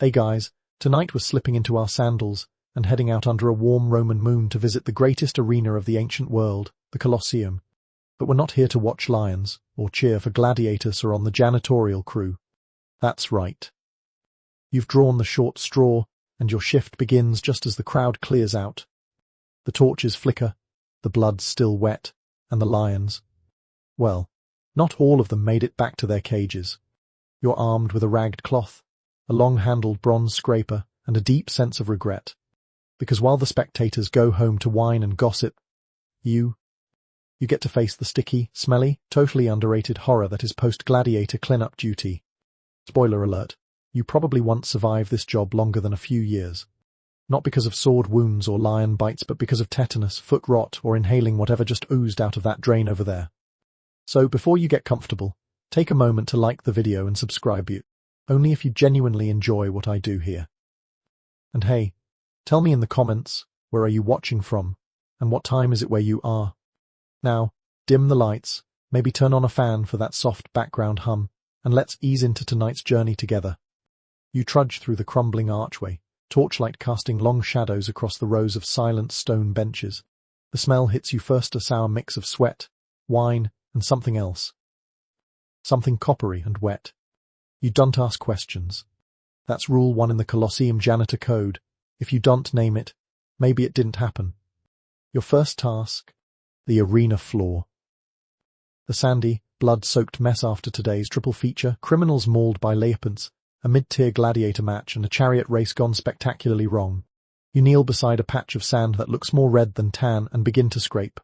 Hey guys, tonight we're slipping into our sandals and heading out under a warm Roman moon to visit the greatest arena of the ancient world, the Colosseum. But we're not here to watch lions or cheer for gladiators or on the janitorial crew. That's right. You've drawn the short straw, and your shift begins just as the crowd clears out. The torches flicker, the blood's still wet, and the lions, well, not all of them made it back to their cages. You're armed with a ragged cloth, a long-handled bronze scraper, and a deep sense of regret. Because while the spectators go home to whine and gossip, you get to face the sticky, smelly, totally underrated horror that is post-gladiator clean-up duty. Spoiler alert, you probably once survived this job longer than a few years. Not because of sword wounds or lion bites, but because of tetanus, foot rot, or inhaling whatever just oozed out of that drain over there. So before you get comfortable, take a moment to like the video and subscribe, only if you genuinely enjoy what I do here. And hey, tell me in the comments, where are you watching from, and what time is it where you are? Now, dim the lights, maybe turn on a fan for that soft background hum, and let's ease into tonight's journey together. You trudge through the crumbling archway, torchlight casting long shadows across the rows of silent stone benches. The smell hits you first, a sour mix of sweat, wine, and something else. Something coppery and wet. You don't ask questions. That's rule 1 in the Colosseum janitor code. If you don't name it, maybe it didn't happen. Your first task, the arena floor. The sandy, blood-soaked mess after today's triple feature, criminals mauled by leopards, a mid-tier gladiator match, and a chariot race gone spectacularly wrong. You kneel beside a patch of sand that looks more red than tan and begin to scrape.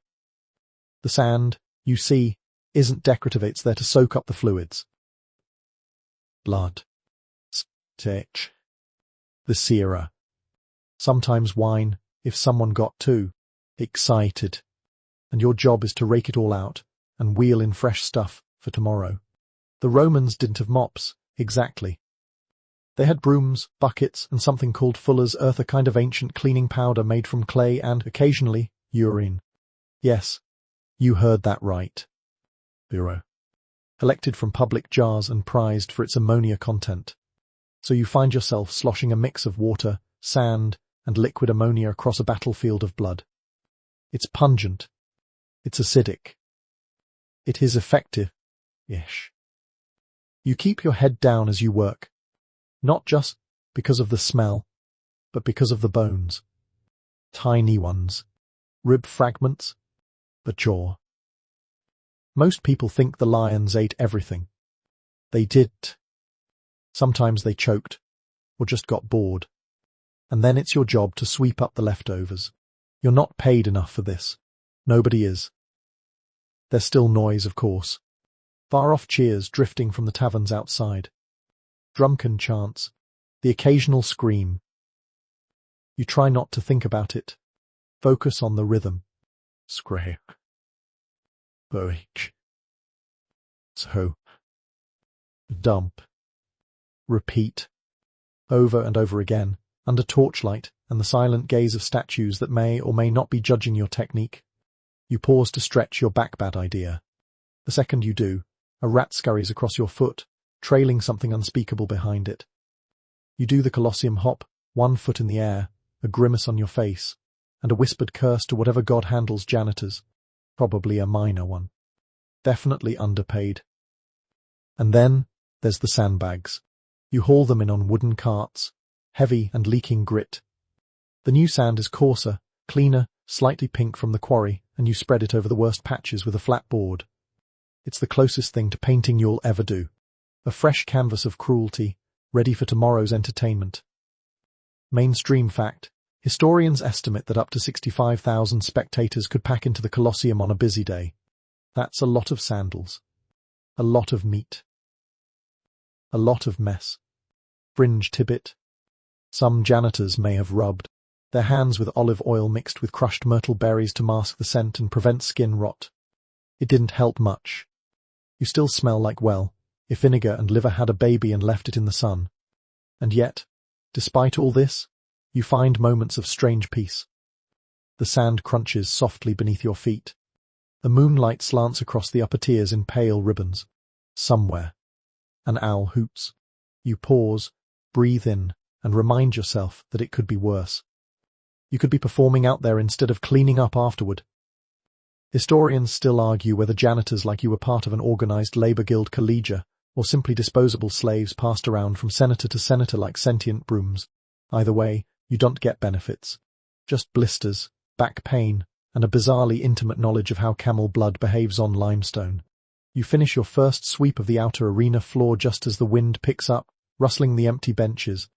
The sand, you see, isn't decorative, it's there to soak up the fluids. Blood. Stitch. The sera. Sometimes wine, if someone got too excited. And your job is to rake it all out and wheel in fresh stuff for tomorrow. The Romans didn't have mops, exactly. They had brooms, buckets, and something called fuller's earth, a kind of ancient cleaning powder made from clay and, occasionally, urine. Yes, you heard that right. Bureau. Collected from public jars and prized for its ammonia content. So you find yourself sloshing a mix of water, sand, and liquid ammonia across a battlefield of blood. It's pungent. It's acidic. It is effective-ish. You keep your head down as you work, not just because of the smell, but because of the bones. Tiny ones. Rib fragments. The jaw. Most people think the lions ate everything. They did. Sometimes they choked, or just got bored. And then it's your job to sweep up the leftovers. You're not paid enough for this. Nobody is. There's still noise, of course. Far-off cheers drifting from the taverns outside. Drunken chants. The occasional scream. You try not to think about it. Focus on the rhythm. Scrape. Break. So. Dump. Repeat. Over and over again, under torchlight and the silent gaze of statues that may or may not be judging your technique. You pause to stretch your back, bad idea. The second you do, a rat scurries across your foot, trailing something unspeakable behind it. You do the Colosseum hop, 1 foot in the air, a grimace on your face, and a whispered curse to whatever god handles janitors. Probably a minor one. Definitely underpaid. And then there's the sandbags. You haul them in on wooden carts, heavy and leaking grit. The new sand is coarser, cleaner, slightly pink from the quarry, and you spread it over the worst patches with a flat board. It's the closest thing to painting you'll ever do. A fresh canvas of cruelty, ready for tomorrow's entertainment. Mainstream fact. Historians estimate that up to 65,000 spectators could pack into the Colosseum on a busy day. That's a lot of sandals. A lot of meat. A lot of mess. Fringe tibbet. Some janitors may have rubbed their hands with olive oil mixed with crushed myrtle berries to mask the scent and prevent skin rot. It didn't help much. You still smell like, well, if vinegar and liver had a baby and left it in the sun. And yet, despite all this, you find moments of strange peace. The sand crunches softly beneath your feet. The moonlight slants across the upper tiers in pale ribbons. Somewhere. An owl hoots. You pause, breathe in, and remind yourself that it could be worse. You could be performing out there instead of cleaning up afterward. Historians still argue whether janitors like you were part of an organized labor guild collegia, or simply disposable slaves passed around from senator to senator like sentient brooms. Either way, you don't get benefits. Just blisters, back pain, and a bizarrely intimate knowledge of how camel blood behaves on limestone. You finish your first sweep of the outer arena floor just as the wind picks up, rustling the empty benches.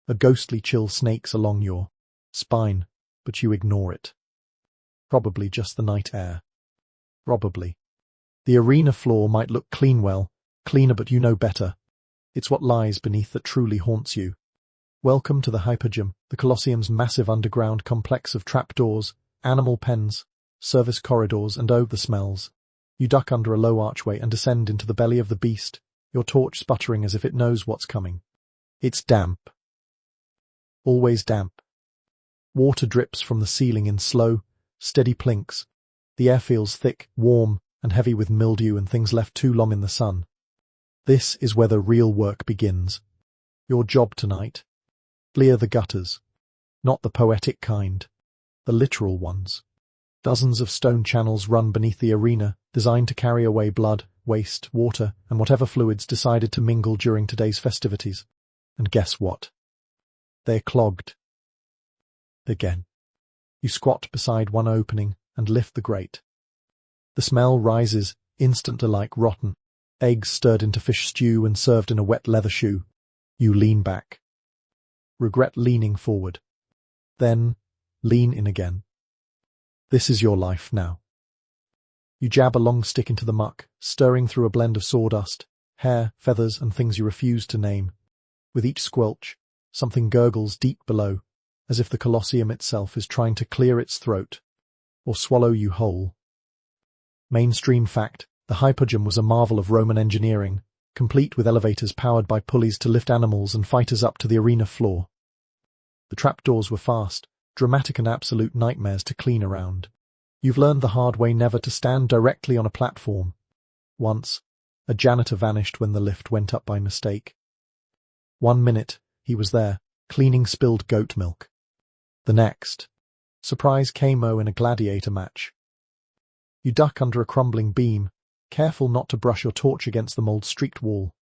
A ghostly chill snakes along your spine, but you ignore it. Probably just the night air. Probably. The arena floor might look cleaner, but you know better. It's what lies beneath that truly haunts you. Welcome to the Hypergym, the Colosseum's massive underground complex of trapdoors, animal pens, service corridors, and the smells. You duck under a low archway and descend into the belly of the beast, your torch sputtering as if it knows what's coming. It's damp. Always damp. Water drips from the ceiling in slow, steady plinks. The air feels thick, warm, and heavy with mildew and things left too long in the sun. This is where the real work begins. Your job tonight. Clear the gutters. Not the poetic kind. The literal ones. Dozens of stone channels run beneath the arena, designed to carry away blood, waste, water, and whatever fluids decided to mingle during today's festivities. And guess what? They're clogged. Again. You squat beside one opening and lift the grate. The smell rises, instantly like rotten. Eggs stirred into fish stew and served in a wet leather shoe. You lean back. Regret leaning forward. Then, lean in again. This is your life now. You jab a long stick into the muck, stirring through a blend of sawdust, hair, feathers, and things you refuse to name. With each squelch, something gurgles deep below, as if the Colosseum itself is trying to clear its throat, or swallow you whole. Mainstream fact, the Hypergym was a marvel of Roman engineering, complete with elevators powered by pulleys to lift animals and fighters up to the arena floor. The trapdoors were fast, dramatic and absolute nightmares to clean around. You've learned the hard way never to stand directly on a platform. Once, a janitor vanished when the lift went up by mistake. 1 minute, he was there, cleaning spilled goat milk. The next, surprise camo in a gladiator match. You duck under a crumbling beam, careful not to brush your torch against the mold-streaked wall.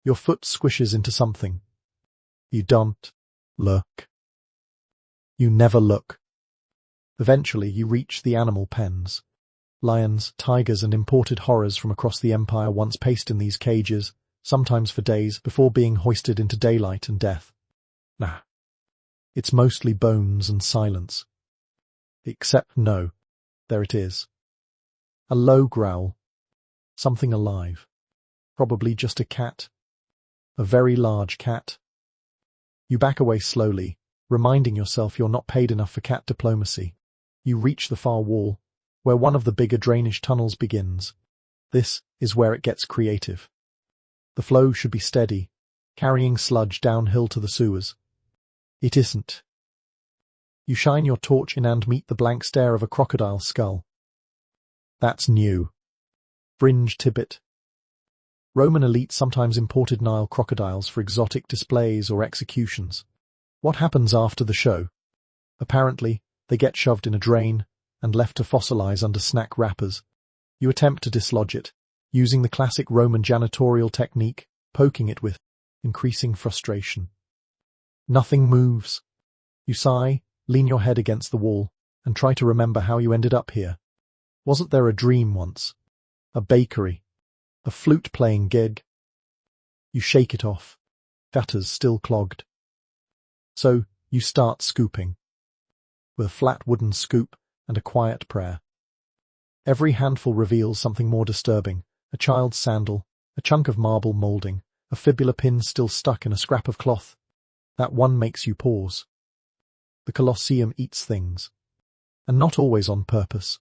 Your foot squishes into something. You don't look. You never look. Eventually you reach the animal pens. Lions, tigers, and imported horrors from across the empire once paced in these cages, sometimes for days, before being hoisted into daylight and death. Nah. It's mostly bones and silence. Except no. There it is. A low growl. Something alive. Probably just a cat. A very large cat. You back away slowly, reminding yourself you're not paid enough for cat diplomacy. You reach the far wall, where one of the bigger drainage tunnels begins. This is where it gets creative. The flow should be steady, carrying sludge downhill to the sewers. It isn't. You shine your torch in and meet the blank stare of a crocodile skull. That's new. Fringe tibbet. Roman elites sometimes imported Nile crocodiles for exotic displays or executions. What happens after the show? Apparently, they get shoved in a drain and left to fossilize under snack wrappers. You attempt to dislodge it, using the classic Roman janitorial technique, poking it with increasing frustration. Nothing moves. You sigh, lean your head against the wall, and try to remember how you ended up here. Wasn't there a dream once? A bakery? A flute-playing gig? You shake it off. Gutters still clogged. So, you start scooping. With a flat wooden scoop and a quiet prayer. Every handful reveals something more disturbing. A child's sandal, a chunk of marble molding, a fibula pin still stuck in a scrap of cloth. That one makes you pause. The Colosseum eats things. And not always on purpose.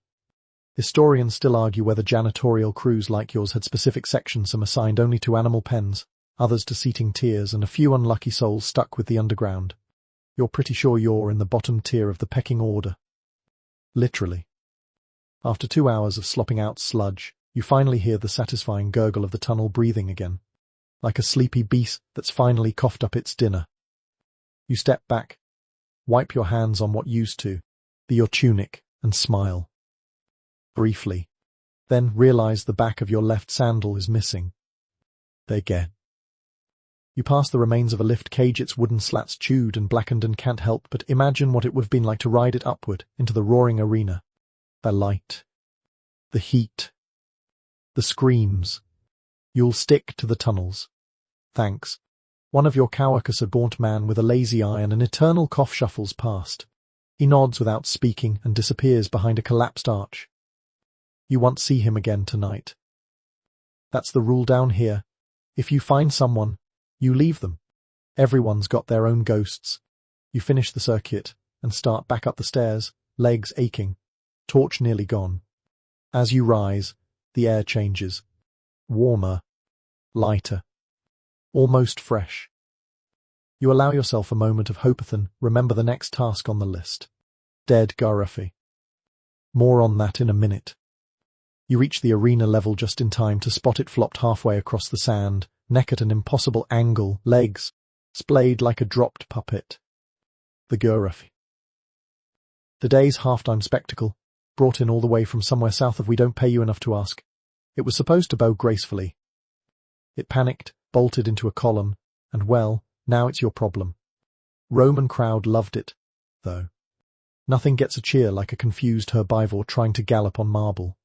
Historians still argue whether janitorial crews like yours had specific sections, some assigned only to animal pens, others to seating tiers, and a few unlucky souls stuck with the underground. You're pretty sure you're in the bottom tier of the pecking order. Literally. After 2 hours of slopping out sludge, you finally hear the satisfying gurgle of the tunnel breathing again. Like a sleepy beast that's finally coughed up its dinner. You step back, wipe your hands on what used to be your tunic, and smile. Briefly. Then realize the back of your left sandal is missing. Again. You pass the remains of a lift cage, its wooden slats chewed and blackened, and can't help but imagine what it would have been like to ride it upward into the roaring arena. The light. The heat. The screams. You'll stick to the tunnels. Thanks. One of your coworkers, a gaunt man with a lazy eye and an eternal cough, shuffles past. He nods without speaking and disappears behind a collapsed arch. You won't see him again tonight. That's the rule down here. If you find someone, you leave them. Everyone's got their own ghosts. You finish the circuit and start back up the stairs, legs aching, torch nearly gone. As you rise, the air changes. Warmer. Lighter. Almost fresh. You allow yourself a moment of hope and remember the next task on the list. Dead Garafi. More on that in a minute. You reach the arena level just in time to spot it flopped halfway across the sand, neck at an impossible angle, legs splayed like a dropped puppet. The Garafi. The day's halftime spectacle, brought in all the way from somewhere south of We Don't Pay You Enough to Ask. It was supposed to bow gracefully. It panicked, bolted into a column, and well, now it's your problem. Roman crowd loved it, though. Nothing gets a cheer like a confused herbivore trying to gallop on marble.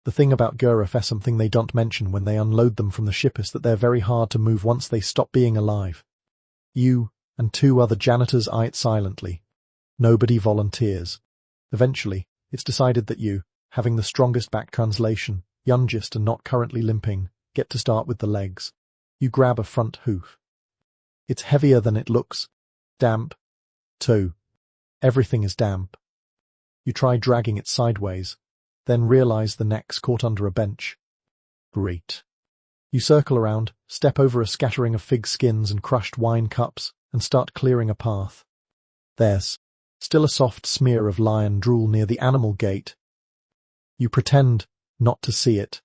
The thing about Guruf is something they don't mention when they unload them from the ship is that they're very hard to move once they stop being alive. You and 2 other janitors eye it silently. Nobody volunteers. Eventually, it's decided that you, having the strongest back translation, youngest and not currently limping, get to start with the legs. You grab a front hoof. It's heavier than it looks. Damp. Too. Everything is damp. You try dragging it sideways, then realize the neck's caught under a bench. Great. You circle around, step over a scattering of fig skins and crushed wine cups, and start clearing a path. There's still a soft smear of lion drool near the animal gate. You pretend not to see it.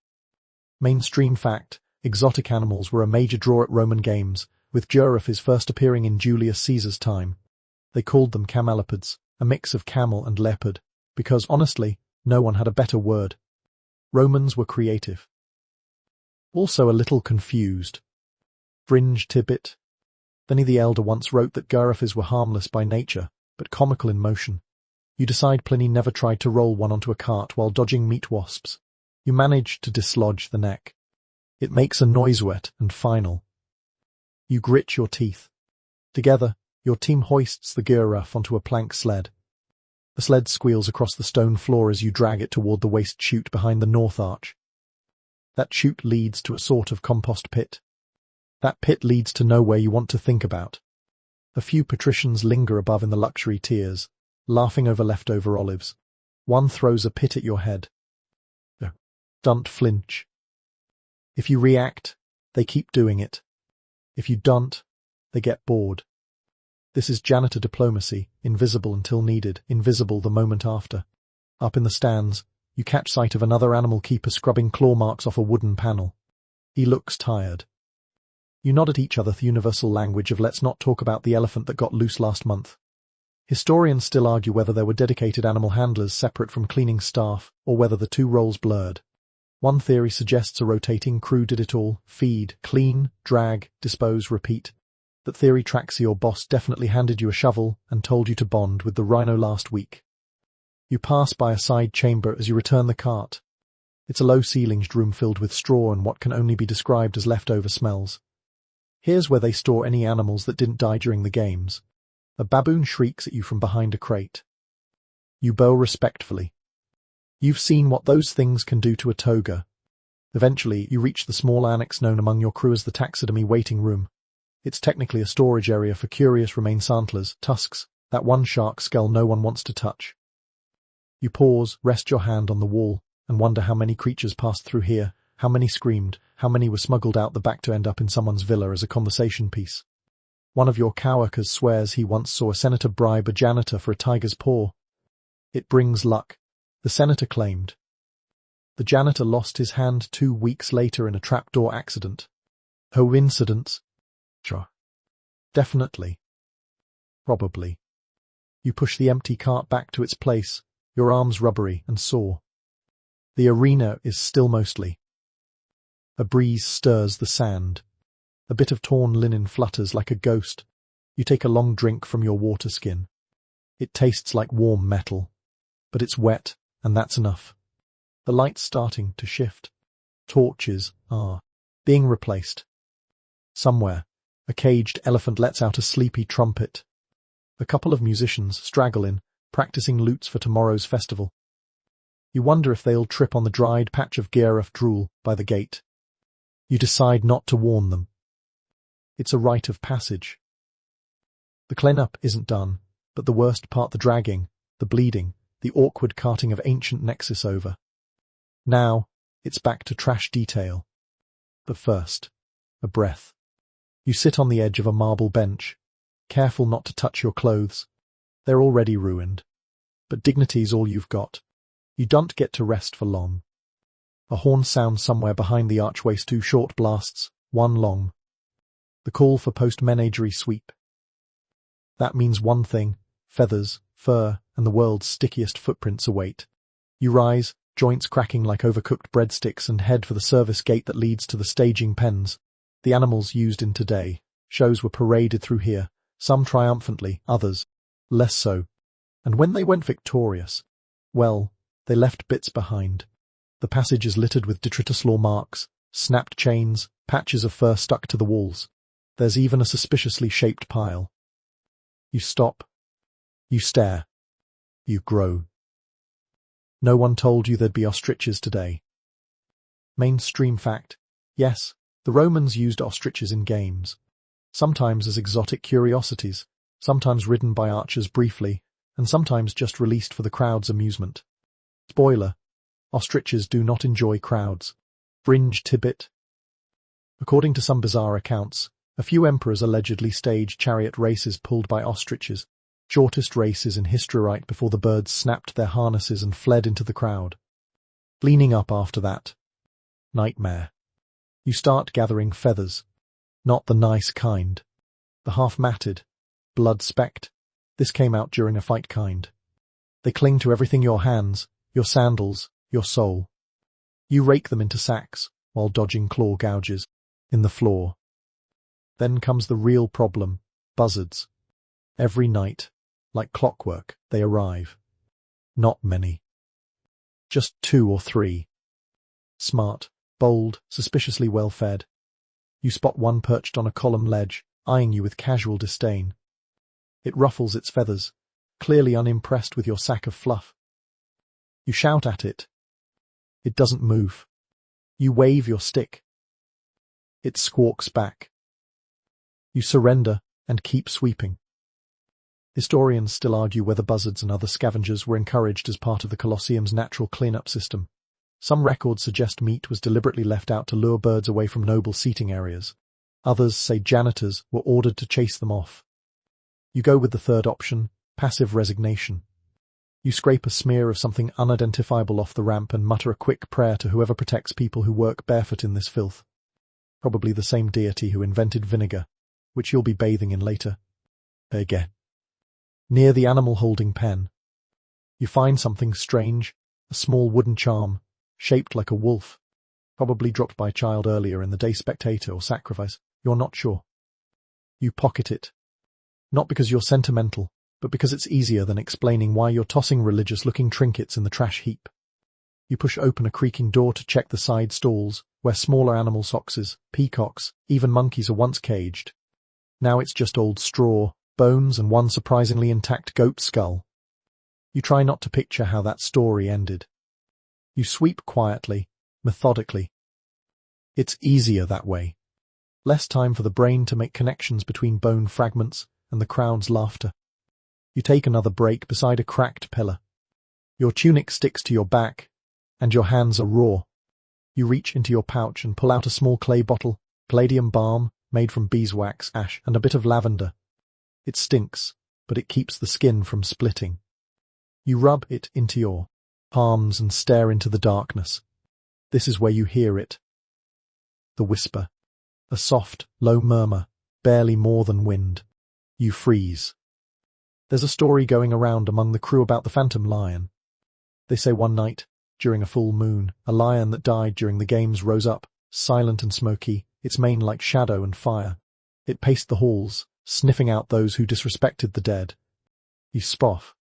Mainstream fact, exotic animals were a major draw at Roman games, with giraffes first appearing in Julius Caesar's time. They called them camelopards, a mix of camel and leopard, because, honestly, no one had a better word. Romans were creative. Also a little confused. Fringe tidbit. Pliny the Elder once wrote that giraffes were harmless by nature, but comical in motion. You decide Pliny never tried to roll one onto a cart while dodging meat wasps. You manage to dislodge the neck. It makes a noise wet and final. You grit your teeth. Together, your team hoists the giraffe onto a plank sled. The sled squeals across the stone floor as you drag it toward the waste chute behind the north arch. That chute leads to a sort of compost pit. That pit leads to nowhere you want to think about. A few patricians linger above in the luxury tiers, laughing over leftover olives. One throws a pit at your head. Don't flinch. If you react, they keep doing it. If you don't, they get bored. This is janitor diplomacy, invisible until needed, invisible the moment after. Up in the stands, you catch sight of another animal keeper scrubbing claw marks off a wooden panel. He looks tired. You nod at each other the universal language of let's not talk about the elephant that got loose last month. Historians still argue whether there were dedicated animal handlers separate from cleaning staff, or whether the 2 roles blurred. One theory suggests a rotating crew did it all: feed, clean, drag, dispose, repeat. That theory tracks your boss definitely handed you a shovel and told you to bond with the rhino last week. You pass by a side chamber as you return the cart. It's a low-ceilinged room filled with straw and what can only be described as leftover smells. Here's where they store any animals that didn't die during the games. A baboon shrieks at you from behind a crate. You bow respectfully. You've seen what those things can do to a toga. Eventually, you reach the small annex known among your crew as the taxidermy waiting room. It's technically a storage area for curious remains antlers, tusks, that one shark skull no one wants to touch. You pause, rest your hand on the wall, and wonder how many creatures passed through here, how many screamed, how many were smuggled out the back to end up in someone's villa as a conversation piece. One of your coworkers swears he once saw a senator bribe a janitor for a tiger's paw. It brings luck, the senator claimed. The janitor lost his hand 2 weeks later in a trapdoor accident. Coincidence? Sure. Definitely. Probably. You push the empty cart back to its place, your arms rubbery and sore. The arena is still mostly. A breeze stirs the sand. A bit of torn linen flutters like a ghost. You take a long drink from your water skin. It tastes like warm metal. But it's wet, and that's enough. The light's starting to shift. Torches are being replaced. Somewhere, a caged elephant lets out a sleepy trumpet. A couple of musicians straggle in, practicing lutes for tomorrow's festival. You wonder if they'll trip on the dried patch of giraffe drool by the gate. You decide not to warn them. It's a rite of passage. The cleanup isn't done, but the worst part, the dragging, the bleeding, the awkward carting of ancient nexus over. Now, it's back to trash detail. But first, a breath. You sit on the edge of a marble bench, careful not to touch your clothes. They're already ruined. But dignity's all you've got. You don't get to rest for long. A horn sounds somewhere behind the archways, 2 short blasts, 1 long. The call for post-menagerie sweep. That means one thing: feathers, fur, and the world's stickiest footprints await. You rise, joints cracking like overcooked breadsticks, and head for the service gate that leads to the staging pens. The animals used in today's shows were paraded through here, some triumphantly, others less so. And when they went victorious, well, they left bits behind. The passage is littered with detritus claw marks, snapped chains, patches of fur stuck to the walls. There's even a suspiciously shaped pile. You stop. You stare. You grow. No one told you there'd be ostriches today. Mainstream fact. Yes, the Romans used ostriches in games. Sometimes as exotic curiosities, sometimes ridden by archers briefly, and sometimes just released for the crowd's amusement. Spoiler: ostriches do not enjoy crowds. Fringe tidbit. According to some bizarre accounts, a few emperors allegedly staged chariot races pulled by ostriches, shortest races in history right before the birds snapped their harnesses and fled into the crowd. Cleaning up after that. Nightmare. You start gathering feathers. Not the nice kind. The half-matted, blood-specked. This came out during a fight kind. They cling to everything: your hands, your sandals, your soul. You rake them into sacks, while dodging claw gouges in the floor. Then comes the real problem: buzzards. Every night, like clockwork, they arrive. Not many. Just 2 or 3. Smart, bold, suspiciously well-fed. You spot one perched on a column ledge, eyeing you with casual disdain. It ruffles its feathers, clearly unimpressed with your sack of fluff. You shout at it. It doesn't move. You wave your stick. It squawks back. You surrender and keep sweeping. Historians still argue whether buzzards and other scavengers were encouraged as part of the Colosseum's natural cleanup system. Some records suggest meat was deliberately left out to lure birds away from noble seating areas. Others say janitors were ordered to chase them off. You go with the third option: passive resignation. You scrape a smear of something unidentifiable off the ramp and mutter a quick prayer to whoever protects people who work barefoot in this filth. Probably the same deity who invented vinegar, which you'll be bathing in later. Again. Near the animal holding pen, you find something strange: a small wooden charm, shaped like a wolf, probably dropped by a child earlier in the day, spectator or sacrifice. You're not sure. You pocket it. Not because you're sentimental, but because it's easier than explaining why you're tossing religious-looking trinkets in the trash heap. You push open a creaking door to check the side stalls, where smaller animal foxes, peacocks, even monkeys are once caged. Now it's just old straw, bones, and one surprisingly intact goat skull. You try not to picture how that story ended. You sweep quietly, methodically. It's easier that way. Less time for the brain to make connections between bone fragments and the crowd's laughter. You take another break beside a cracked pillar. Your tunic sticks to your back, and your hands are raw. You reach into your pouch and pull out a small clay bottle, gladiator balm, made from beeswax, ash, and a bit of lavender. It stinks, but it keeps the skin from splitting. You rub it into your palms and stare into the darkness. This is where you hear it. The whisper. A soft, low murmur, barely more than wind. You freeze. There's a story going around among the crew about the phantom lion. They say one night, during a full moon, a lion that died during the games rose up, silent and smoky, its mane like shadow and fire. It paced the halls, sniffing out those who disrespected the dead. You scoff.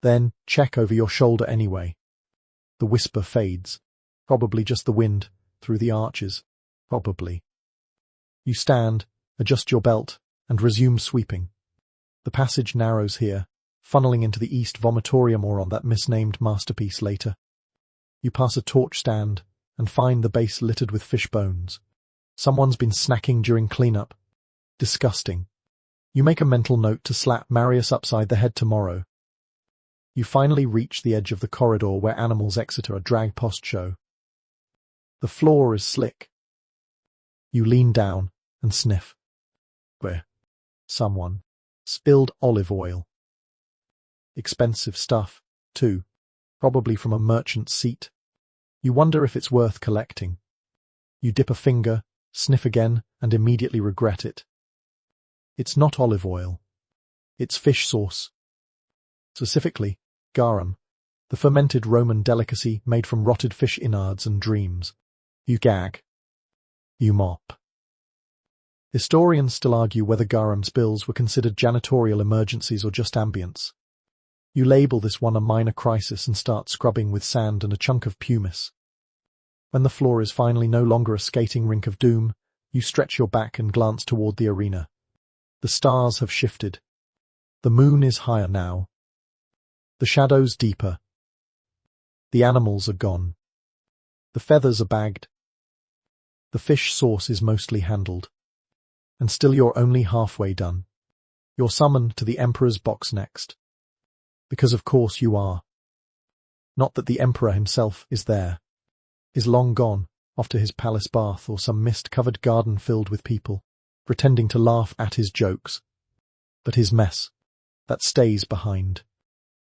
Then, check over your shoulder anyway. The whisper fades. Probably just the wind, through the arches. Probably. You stand, adjust your belt, and resume sweeping. The passage narrows here, funneling into the east vomitorium or on that misnamed masterpiece later. You pass a torch stand, and find the base littered with fish bones. Someone's been snacking during cleanup. Disgusting. You make a mental note to slap Marius upside the head tomorrow. You finally reach the edge of the corridor where animals exit a drag post show. The floor is slick. You lean down and sniff. Where? Someone spilled olive oil. Expensive stuff, too. Probably from a merchant's seat. You wonder if it's worth collecting. You dip a finger, sniff again, and immediately regret it. It's not olive oil. It's fish sauce. Specifically, garum, the fermented Roman delicacy made from rotted fish innards and dreams. You gag. You mop. Historians still argue whether garum spills were considered janitorial emergencies or just ambience. You label this one a minor crisis and start scrubbing with sand and a chunk of pumice. When the floor is finally no longer a skating rink of doom, you stretch your back and glance toward the arena. The stars have shifted. The moon is higher now. The shadows deeper. The animals are gone. The feathers are bagged. The fish sauce is mostly handled. And still you're only halfway done. You're summoned to the Emperor's box next. Because of course you are. Not that the Emperor himself is there. Is long gone, off to his palace bath or some mist-covered garden filled with people, pretending to laugh at his jokes. But his mess, that stays behind.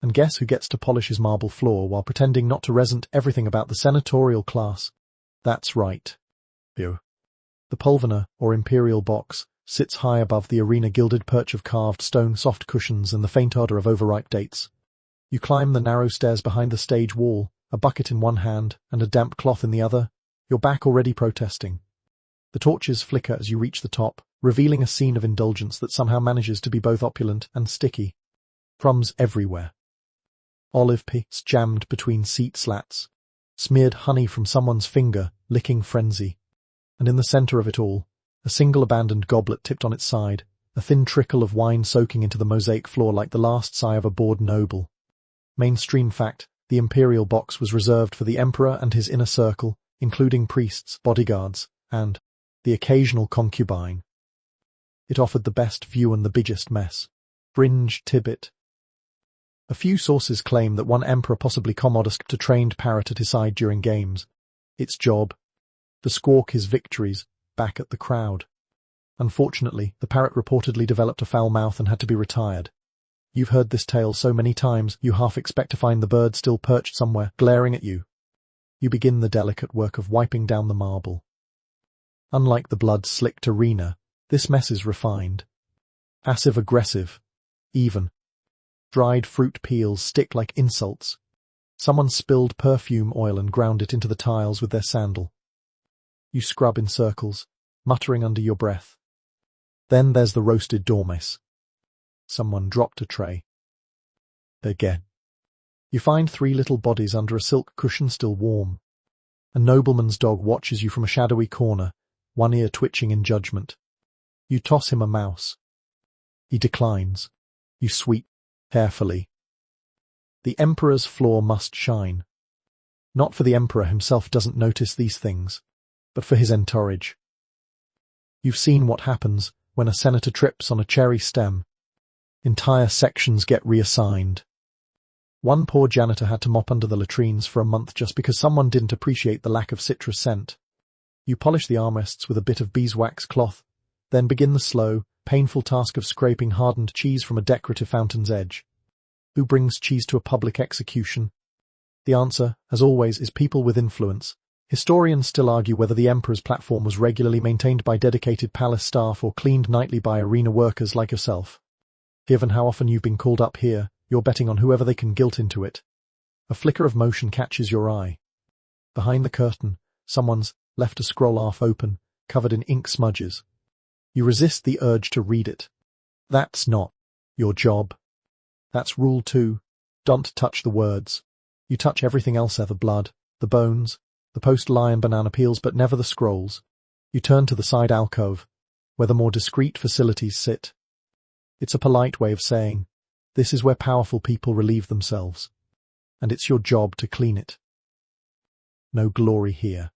And guess who gets to polish his marble floor while pretending not to resent everything about the senatorial class? That's right. You. The pulvina, or imperial box, sits high above the arena gilded perch of carved stone soft cushions and the faint odor of overripe dates. You climb the narrow stairs behind the stage wall, a bucket in one hand and a damp cloth in the other, your back already protesting. The torches flicker as you reach the top, revealing a scene of indulgence that somehow manages to be both opulent and sticky. Crumbs everywhere. Olive pits jammed between seat slats. Smeared honey from someone's finger, licking frenzy. And in the center of it all, a single abandoned goblet tipped on its side, a thin trickle of wine soaking into the mosaic floor like the last sigh of a bored noble. Mainstream fact, the imperial box was reserved for the emperor and his inner circle, including priests, bodyguards, and the occasional concubine. It offered the best view and the biggest mess. Fringe Tibbet. A few sources claim that one emperor possibly commodused a trained parrot at his side during games. Its job. To squawk his victories back at the crowd. Unfortunately, the parrot reportedly developed a foul mouth and had to be retired. You've heard this tale so many times you half expect to find the bird still perched somewhere, glaring at you. You begin the delicate work of wiping down the marble. Unlike the blood-slicked arena, this mess is refined. Passive-aggressive. Even. Dried fruit peels stick like insults. Someone spilled perfume oil and ground it into the tiles with their sandal. You scrub in circles, muttering under your breath. Then there's the roasted dormice. Someone dropped a tray. Again. You find 3 little bodies under a silk cushion still warm. A nobleman's dog watches you from a shadowy corner, one ear twitching in judgment. You toss him a mouse. He declines. You sweep carefully. The emperor's floor must shine. Not for the emperor himself doesn't notice these things, but for his entourage. You've seen what happens when a senator trips on a cherry stem. Entire sections get reassigned. One poor janitor had to mop under the latrines for a month just because someone didn't appreciate the lack of citrus scent. You polish the armrests with a bit of beeswax cloth, then begin the slow, painful task of scraping hardened cheese from a decorative fountain's edge. Who brings cheese to a public execution? The answer, as always, is people with influence. Historians still argue whether the emperor's platform was regularly maintained by dedicated palace staff or cleaned nightly by arena workers like yourself. Given how often you've been called up here, you're betting on whoever they can guilt into it. A flicker of motion catches your eye. Behind the curtain, someone's left a scroll half open, covered in ink smudges. You resist the urge to read it. That's not your job. That's rule 2. Don't touch the words. You touch everything else there, the blood, the bones, the post-lion banana peels, but never the scrolls. You turn to the side alcove, where the more discreet facilities sit. It's a polite way of saying, this is where powerful people relieve themselves, and it's your job to clean it. No glory here.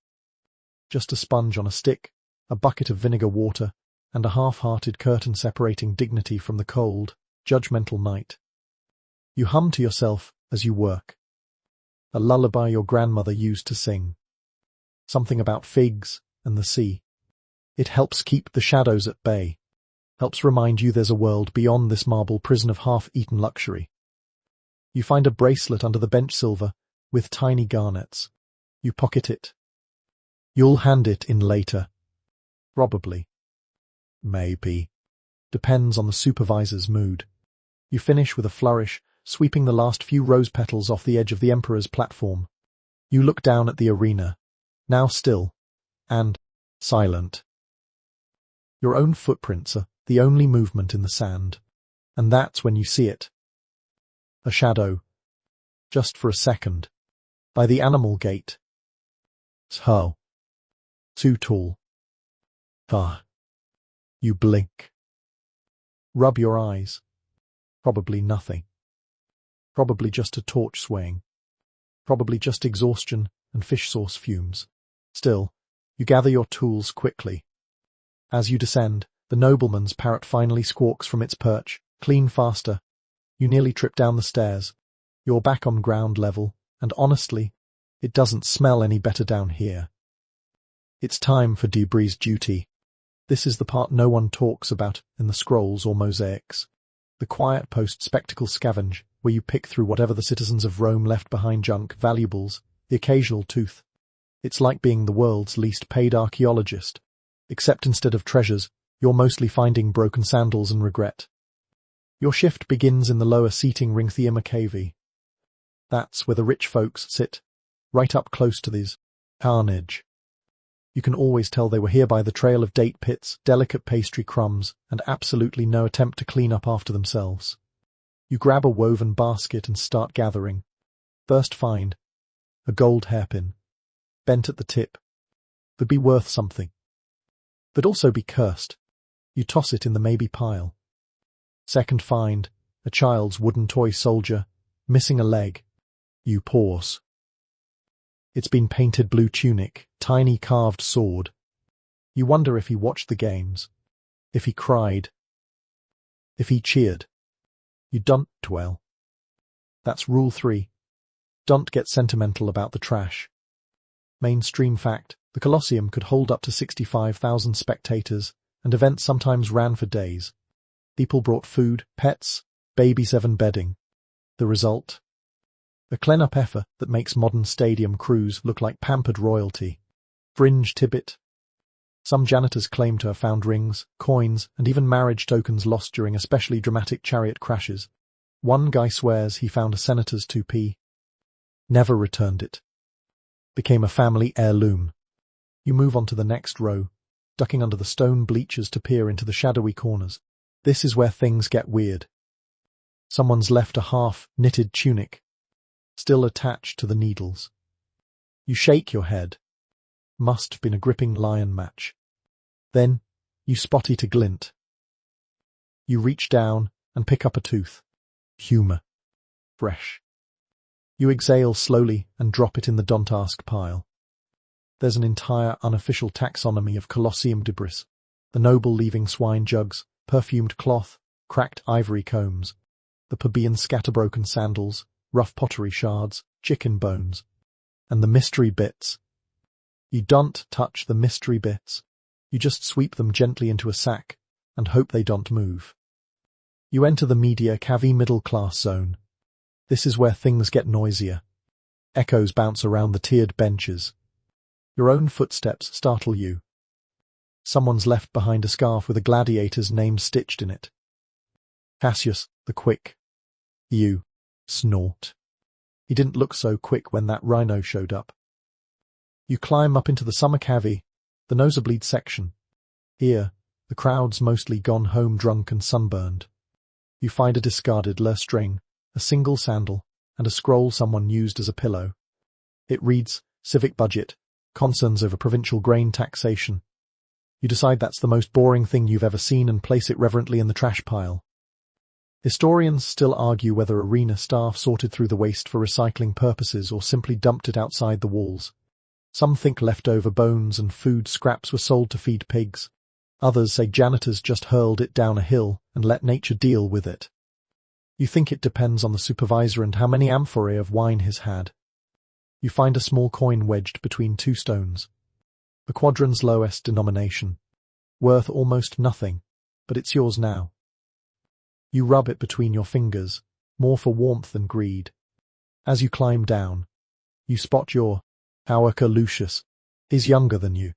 Just a sponge on a stick, a bucket of vinegar water, and a half-hearted curtain separating dignity from the cold, judgmental night. You hum to yourself as you work. A lullaby your grandmother used to sing. Something about figs and the sea. It helps keep the shadows at bay. Helps remind you there's a world beyond this marble prison of half-eaten luxury. You find a bracelet under the bench silver with tiny garnets. You pocket it. You'll hand it in later. Probably. Maybe. Depends on the supervisor's mood. You finish with a flourish, sweeping the last few rose petals off the edge of the Emperor's platform. You look down at the arena, now still, and silent. Your own footprints are the only movement in the sand, and that's when you see it. A shadow, just for a second, by the animal gate. So, too tall. Ah. You blink. Rub your eyes. Probably nothing. Probably just a torch swaying. Probably just exhaustion and fish sauce fumes. Still, you gather your tools quickly. As you descend, the nobleman's parrot finally squawks from its perch, clean faster. You nearly trip down the stairs. You're back on ground level, and honestly, it doesn't smell any better down here. It's time for Debri's duty. This is the part no one talks about in the scrolls or mosaics. The quiet post-spectacle scavenge, where you pick through whatever the citizens of Rome left behind, junk, valuables, the occasional tooth. It's like being the world's least paid archaeologist. Except instead of treasures, you're mostly finding broken sandals and regret. Your shift begins in the lower seating ring Theima Cave. That's where the rich folks sit, right up close to these carnage. You can always tell they were here by the trail of date pits, delicate pastry crumbs, and absolutely no attempt to clean up after themselves. You grab a woven basket and start gathering. First find, a gold hairpin, bent at the tip. Would be worth something. But also be cursed. You toss it in the maybe pile. Second find, a child's wooden toy soldier, missing a leg. You pause. It's been painted blue tunic, tiny carved sword. You wonder if he watched the games, if he cried, if he cheered. You don't dwell. That's rule 3. Don't get sentimental about the trash. Mainstream fact, the Colosseum could hold up to 65,000 spectators, and events sometimes ran for days. People brought food, pets, babies, even bedding. The result? A clean-up effort that makes modern stadium crews look like pampered royalty. Fringe tidbit. Some janitors claim to have found rings, coins, and even marriage tokens lost during especially dramatic chariot crashes. One guy swears he found a senator's toupee. Never returned it. Became a family heirloom. You move on to the next row, ducking under the stone bleachers to peer into the shadowy corners. This is where things get weird. Someone's left a half-knitted tunic, still attached to the needles. You shake your head. Must have been a gripping lion match. Then, you spot it a glint. You reach down and pick up a tooth. Humor. Fresh. You exhale slowly and drop it in the don't ask pile. There's an entire unofficial taxonomy of Colosseum debris. The noble leaving swine jugs, perfumed cloth, cracked ivory combs, the plebeian scatterbroken sandals, rough pottery shards, chicken bones, and the mystery bits. You don't touch the mystery bits. You just sweep them gently into a sack and hope they don't move. You enter the media cave middle-class zone. This is where things get noisier. Echoes bounce around the tiered benches. Your own footsteps startle you. Someone's left behind a scarf with a gladiator's name stitched in it. Cassius, the quick. You. Snort. He didn't look so quick when that rhino showed up. You climb up into the summer cavity, the nosebleed section. Here, the crowd's mostly gone home drunk and sunburned. You find a discarded string, a single sandal, and a scroll someone used as a pillow. It reads, Civic Budget, Concerns over Provincial Grain Taxation. You decide that's the most boring thing you've ever seen and place it reverently in the trash pile. Historians still argue whether arena staff sorted through the waste for recycling purposes or simply dumped it outside the walls. Some think leftover bones and food scraps were sold to feed pigs. Others say janitors just hurled it down a hill and let nature deal with it. You think it depends on the supervisor and how many amphorae of wine he's had. You find a small coin wedged between two stones. The quadrant's lowest denomination. Worth almost nothing, but it's yours now. You rub it between your fingers, more for warmth than greed. As you climb down, you spot your coworker Lucius. He's younger than you,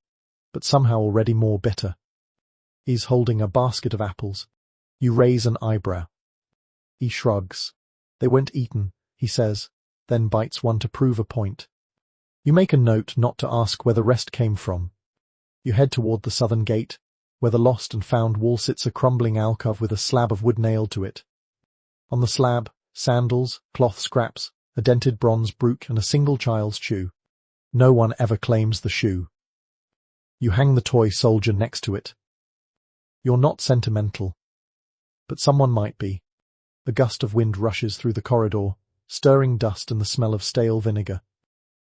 but somehow already more bitter. He's holding a basket of apples. You raise an eyebrow. He shrugs. They weren't eaten, he says, then bites one to prove a point. You make a note not to ask where the rest came from. You head toward the southern gate, where the lost and found wall sits a crumbling alcove with a slab of wood nailed to it. On the slab, sandals, cloth scraps, a dented bronze brook and a single child's shoe. No one ever claims the shoe. You hang the toy soldier next to it. You're not sentimental. But someone might be. A gust of wind rushes through the corridor, stirring dust and the smell of stale vinegar.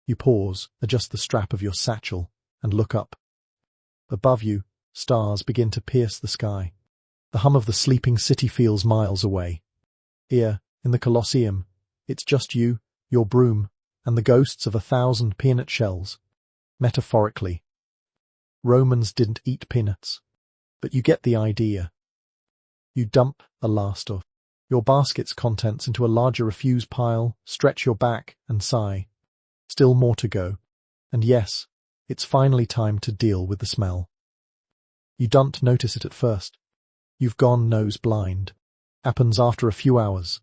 You pause, adjust the strap of your satchel, and look up. Above you, stars begin to pierce the sky. The hum of the sleeping city feels miles away. Here, in the Colosseum, it's just you, your broom, and the ghosts of 1,000 peanut shells. Metaphorically. Romans didn't eat peanuts. But you get the idea. You dump the last of your basket's contents into a larger refuse pile, stretch your back, and sigh. Still more to go. And yes, it's finally time to deal with the smell. You don't notice it at first. You've gone nose blind. Happens after a few hours.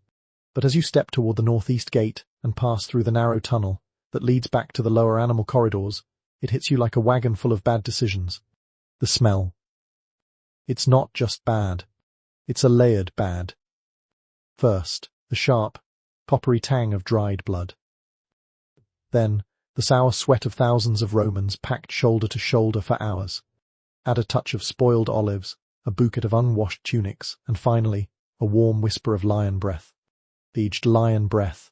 But as you step toward the northeast gate and pass through the narrow tunnel that leads back to the lower animal corridors, it hits you like a wagon full of bad decisions. The smell. It's not just bad. It's a layered bad. First, the sharp, coppery tang of dried blood. Then, the sour sweat of thousands of Romans packed shoulder to shoulder for hours. Add a touch of spoiled olives, a bouquet of unwashed tunics, and finally, a warm whisper of lion breath. Aged lion breath.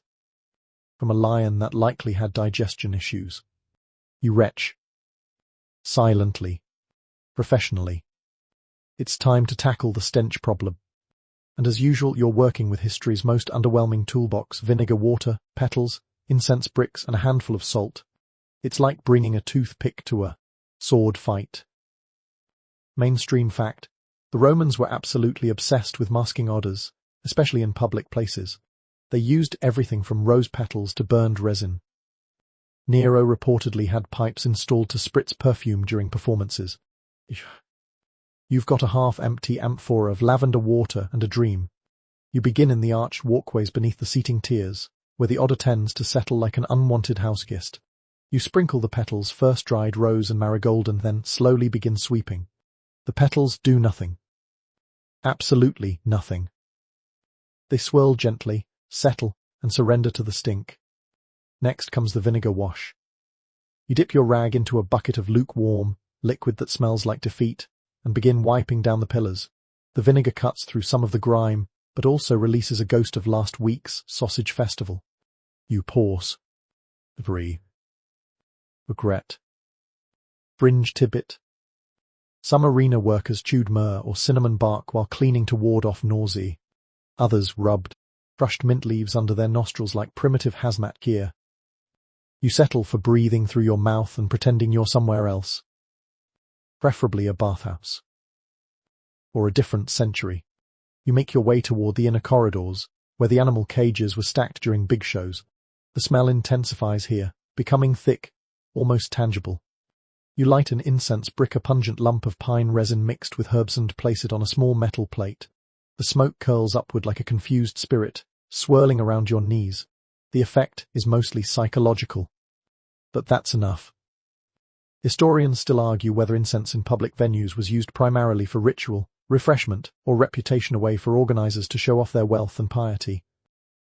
From a lion that likely had digestion issues. You retch. Silently. Professionally. It's time to tackle the stench problem. And as usual, you're working with history's most underwhelming toolbox: vinegar, water, petals, incense bricks, and a handful of salt. It's like bringing a toothpick to a sword fight. Mainstream fact: the Romans were absolutely obsessed with masking odors, especially in public places. They used everything from rose petals to burned resin. Nero reportedly had pipes installed to spritz perfume during performances. You've got a half-empty amphora of lavender water and a dream. You begin in the arched walkways beneath the seating tiers, where the odor tends to settle like an unwanted house guest. You sprinkle the petals, first dried rose and marigold, and then slowly begin sweeping. The petals do nothing. Absolutely nothing. They swirl gently, settle, and surrender to the stink. Next comes the vinegar wash. You dip your rag into a bucket of lukewarm liquid that smells like defeat, and begin wiping down the pillars. The vinegar cuts through some of the grime, but also releases a ghost of last week's sausage festival. You pause. Debris. Regret. Fringe tidbit. Some arena workers chewed myrrh or cinnamon bark while cleaning to ward off nausea. Others rubbed crushed mint leaves under their nostrils like primitive hazmat gear. You settle for breathing through your mouth and pretending you're somewhere else. Preferably a bathhouse. Or a different century. You make your way toward the inner corridors, where the animal cages were stacked during big shows. The smell intensifies here, becoming thick, almost tangible. You light an incense brick, a pungent lump of pine resin mixed with herbs, and place it on a small metal plate. The smoke curls upward like a confused spirit, swirling around your knees. The effect is mostly psychological. But that's enough. Historians still argue whether incense in public venues was used primarily for ritual, refreshment, or reputation, a way for organizers to show off their wealth and piety.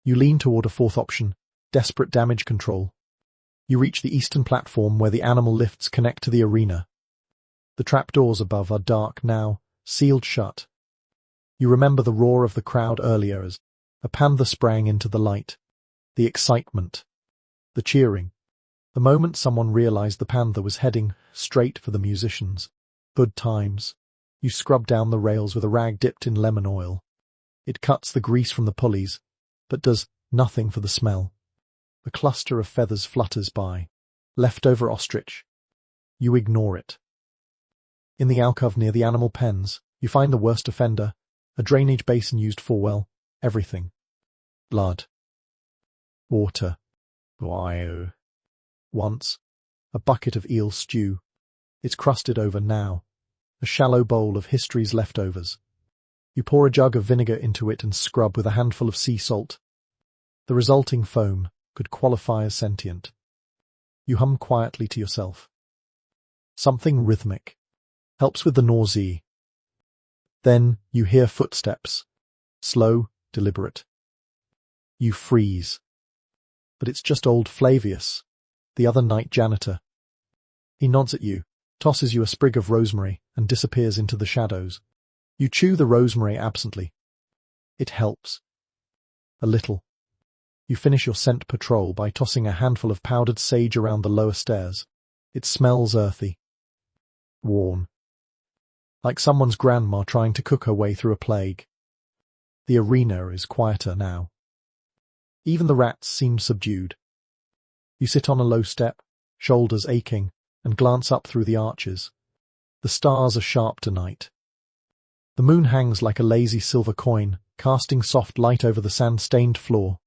You lean toward a fourth option, desperate damage control. You reach the eastern platform where the animal lifts connect to the arena. The trapdoors above are dark now, sealed shut. You remember the roar of the crowd earlier as a panther sprang into the light. The excitement. The cheering. The moment someone realized the panther was heading straight for the musicians. Good times. You scrub down the rails with a rag dipped in lemon oil. It cuts the grease from the pulleys, but does nothing for the smell. The cluster of feathers flutters by. Leftover ostrich. You ignore it. In the alcove near the animal pens, you find the worst offender, a drainage basin used for, well, everything. Blood. Water. Wow. Once, a bucket of eel stew. It's crusted over now. A shallow bowl of history's leftovers. You pour a jug of vinegar into it and scrub with a handful of sea salt. The resulting foam could qualify as sentient. You hum quietly to yourself. Something rhythmic. Helps with the nausea. Then you hear footsteps. Slow, deliberate. You freeze. But it's just old Flavius, the other night janitor. He nods at you, tosses you a sprig of rosemary, and disappears into the shadows. You chew the rosemary absently. It helps. A little. You finish your scent patrol by tossing a handful of powdered sage around the lower stairs. It smells earthy. Worn. Like someone's grandma trying to cook her way through a plague. The arena is quieter now. Even the rats seem subdued. You sit on a low step, shoulders aching, and glance up through the arches. The stars are sharp tonight. The moon hangs like a lazy silver coin, casting soft light over the sand-stained floor.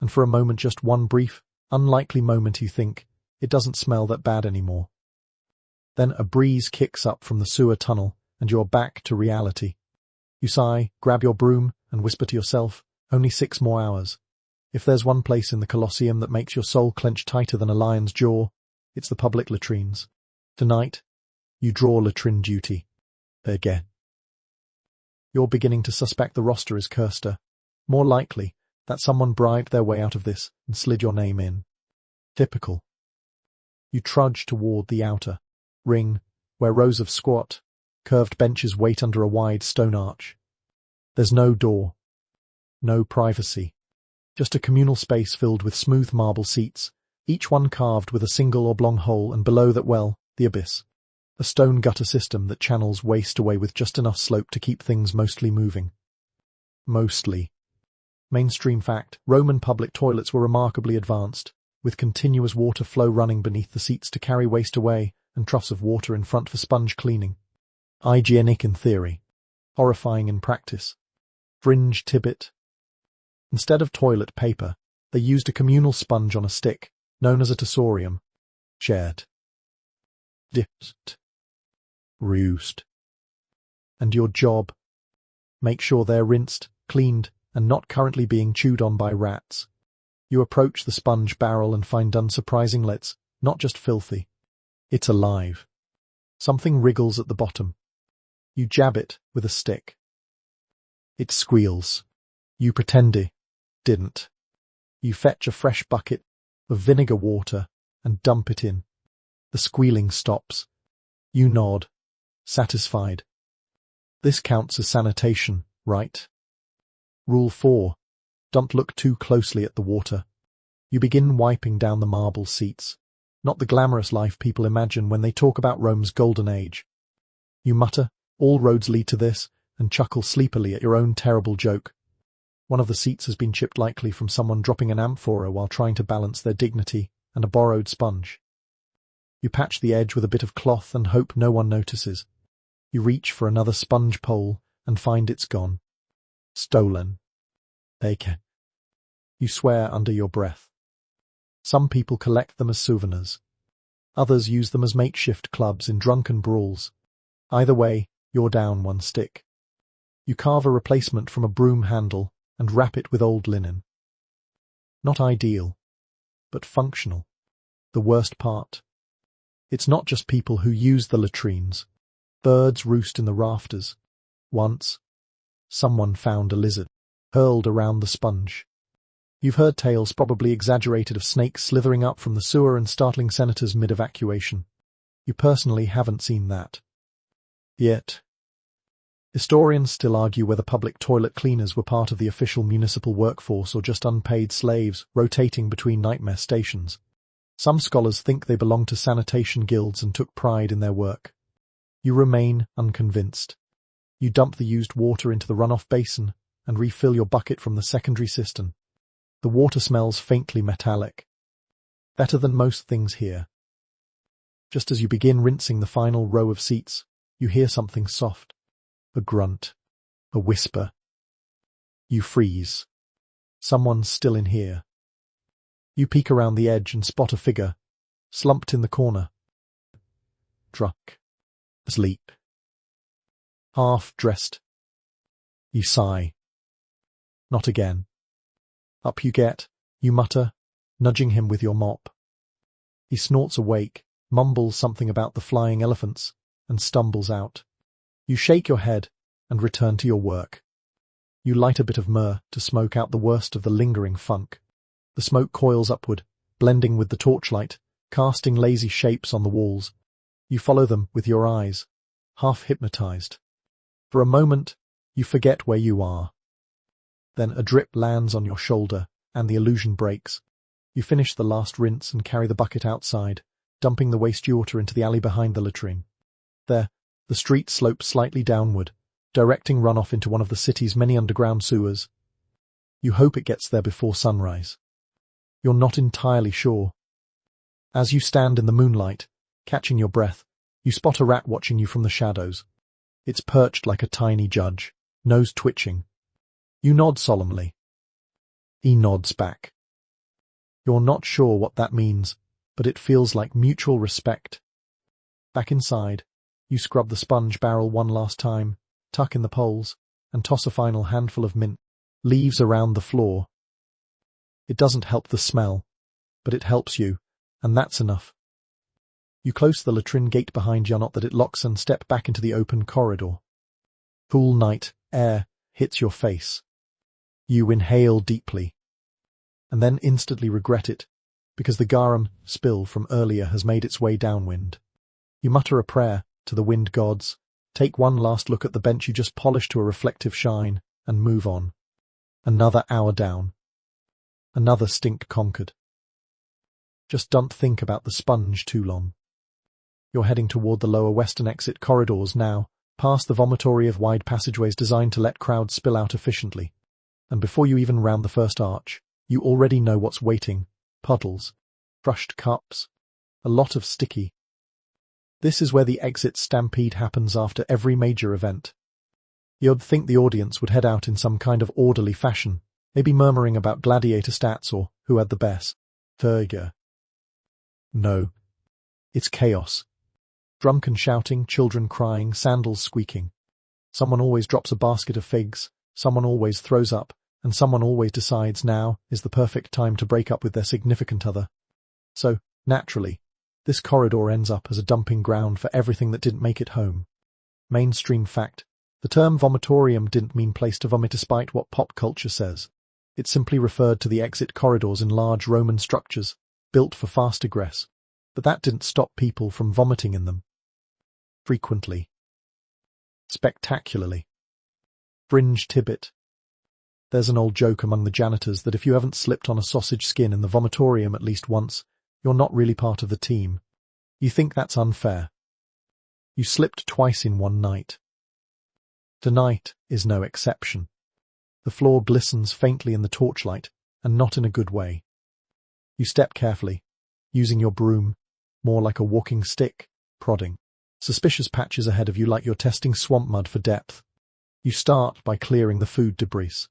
And for a moment, just one brief, unlikely moment, you think, it doesn't smell that bad anymore. Then a breeze kicks up from the sewer tunnel, and you're back to reality. You sigh, grab your broom, and whisper to yourself, only 6 more hours. If there's one place in the Colosseum that makes your soul clench tighter than a lion's jaw, it's the public latrines. Tonight, you draw latrine duty. Again. You're beginning to suspect the roster is cursed. More likely that someone bribed their way out of this and slid your name in. Typical. You trudge toward the outer ring, where rows of squat, curved benches wait under a wide stone arch. There's no door. No privacy. Just a communal space filled with smooth marble seats, each one carved with a single oblong hole, and below that, well, the abyss. A stone gutter system that channels waste away with just enough slope to keep things mostly moving. Mostly. Mainstream fact, Roman public toilets were remarkably advanced, with continuous water flow running beneath the seats to carry waste away, and troughs of water in front for sponge cleaning. Hygienic in theory. Horrifying in practice. Fringe tidbit. Instead of toilet paper, they used a communal sponge on a stick, known as a tossorium. Shared. Dipped. Roost. And your job? Make sure they're rinsed, cleaned, and not currently being chewed on by rats. You approach the sponge barrel and find unsurprisingly it's not just filthy. It's alive. Something wriggles at the bottom. You jab it with a stick. It squeals. You pretend it didn't. You fetch a fresh bucket of vinegar water and dump it in. The squealing stops. You nod, satisfied. This counts as sanitation, right? Rule 4. Don't look too closely at the water. You begin wiping down the marble seats. Not the glamorous life people imagine when they talk about Rome's golden age. You mutter, all roads lead to this, and chuckle sleepily at your own terrible joke. One of the seats has been chipped, likely from someone dropping an amphora while trying to balance their dignity and a borrowed sponge. You patch the edge with a bit of cloth and hope no one notices. You reach for another sponge pole and find it's gone. Stolen. Taken. You swear under your breath. Some people collect them as souvenirs. Others use them as makeshift clubs in drunken brawls. Either way, you're down one stick. You carve a replacement from a broom handle and wrap it with old linen. Not ideal, but functional. The worst part. It's not just people who use the latrines. Birds roost in the rafters. Once, someone found a lizard, hurled around the sponge. You've heard tales, probably exaggerated, of snakes slithering up from the sewer and startling senators mid-evacuation. You personally haven't seen that. Yet. Historians still argue whether public toilet cleaners were part of the official municipal workforce or just unpaid slaves rotating between nightmare stations. Some scholars think they belonged to sanitation guilds and took pride in their work. You remain unconvinced. You dump the used water into the runoff basin and refill your bucket from the secondary cistern. The water smells faintly metallic. Better than most things here. Just as you begin rinsing the final row of seats, you hear something soft. A grunt. A whisper. You freeze. Someone's still in here. You peek around the edge and spot a figure, slumped in the corner. Drunk. Asleep. Half-dressed. You sigh. Not again. Up you get, you mutter, nudging him with your mop. He snorts awake, mumbles something about the flying elephants, and stumbles out. You shake your head and return to your work. You light a bit of myrrh to smoke out the worst of the lingering funk. The smoke coils upward, blending with the torchlight, casting lazy shapes on the walls. You follow them with your eyes, half hypnotized. For a moment, you forget where you are. Then a drip lands on your shoulder, and the illusion breaks. You finish the last rinse and carry the bucket outside, dumping the wastewater into the alley behind the latrine. There, the street slopes slightly downward, directing runoff into one of the city's many underground sewers. You hope it gets there before sunrise. You're not entirely sure. As you stand in the moonlight, catching your breath, you spot a rat watching you from the shadows. It's perched like a tiny judge, nose twitching. You nod solemnly. He nods back. You're not sure what that means, but it feels like mutual respect. Back inside, you scrub the sponge barrel one last time, tuck in the poles, and toss a final handful of mint leaves around the floor. It doesn't help the smell, but it helps you, and that's enough. You close the latrine gate behind you, not that it locks, and step back into the open corridor. Cool night air hits your face. You inhale deeply, and then instantly regret it, because the garum spill from earlier has made its way downwind. You mutter a prayer to the wind gods, take one last look at the bench you just polished to a reflective shine, and move on. Another hour down. Another stink conquered. Just don't think about the sponge too long. You're heading toward the lower western exit corridors now, past the vomitory of wide passageways designed to let crowds spill out efficiently. And before you even round the first arch, you already know what's waiting. Puddles, crushed cups, a lot of sticky. This is where the exit stampede happens after every major event. You'd think the audience would head out in some kind of orderly fashion, maybe murmuring about gladiator stats or who had the best burger. No. It's chaos. Drunken shouting, children crying, sandals squeaking. Someone always drops a basket of figs, someone always throws up, and someone always decides now is the perfect time to break up with their significant other. So, naturally, this corridor ends up as a dumping ground for everything that didn't make it home. Mainstream fact. The term vomitorium didn't mean place to vomit despite what pop culture says. It simply referred to the exit corridors in large Roman structures, built for fast egress. But that didn't stop people from vomiting in them. Frequently. Spectacularly. Fringe tidbit. There's an old joke among the janitors that if you haven't slipped on a sausage skin in the vomitorium at least once, you're not really part of the team. You think that's unfair. You slipped twice in one night. Tonight is no exception. The floor glistens faintly in the torchlight, and not in a good way. You step carefully, using your broom, more like a walking stick, prodding. Suspicious patches ahead of you like you're testing swamp mud for depth. You start by clearing the food debris.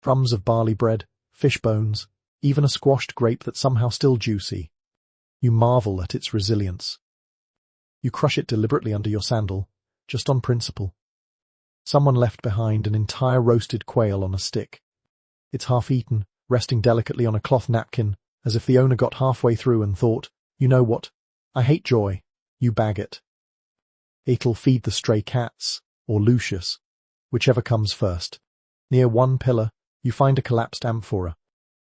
Crumbs of barley bread, fish bones, even a squashed grape that's somehow still juicy. You marvel at its resilience. You crush it deliberately under your sandal, just on principle. Someone left behind an entire roasted quail on a stick. It's half-eaten, resting delicately on a cloth napkin, as if the owner got halfway through and thought, "You know what? I hate joy. You bag it. It'll feed the stray cats, or Lucius, whichever comes first." Near one pillar, you find a collapsed amphora.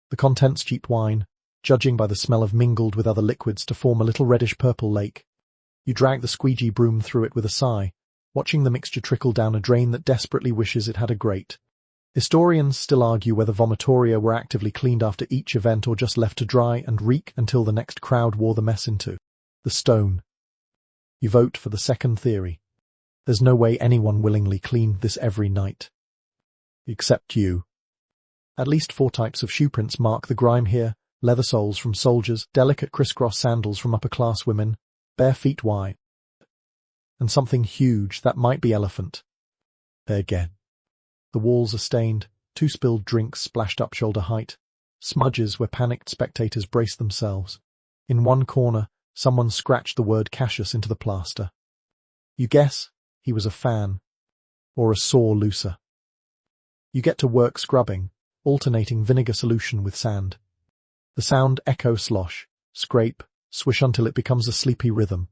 The contents cheap wine, judging by the smell of mingled with other liquids to form a little reddish-purple lake. You drag the squeegee broom through it with a sigh, watching the mixture trickle down a drain that desperately wishes it had a grate. Historians still argue whether vomitoria were actively cleaned after each event or just left to dry and reek until the next crowd wore the mess into the stone. You vote for the second theory. There's no way anyone willingly cleaned this every night. Except you. At least 4 types of shoe prints mark the grime here: leather soles from soldiers, delicate crisscross sandals from upper-class women, bare feet wide, and something huge that might be elephant. There again. The walls are stained, 2 spilled drinks splashed up shoulder height, smudges where panicked spectators brace themselves. In one corner, someone scratched the word Cassius into the plaster. You guess he was a fan, or a sore loser. You get to work scrubbing, alternating vinegar solution with sand. The sound echo slosh, scrape, swish until it becomes a sleepy rhythm.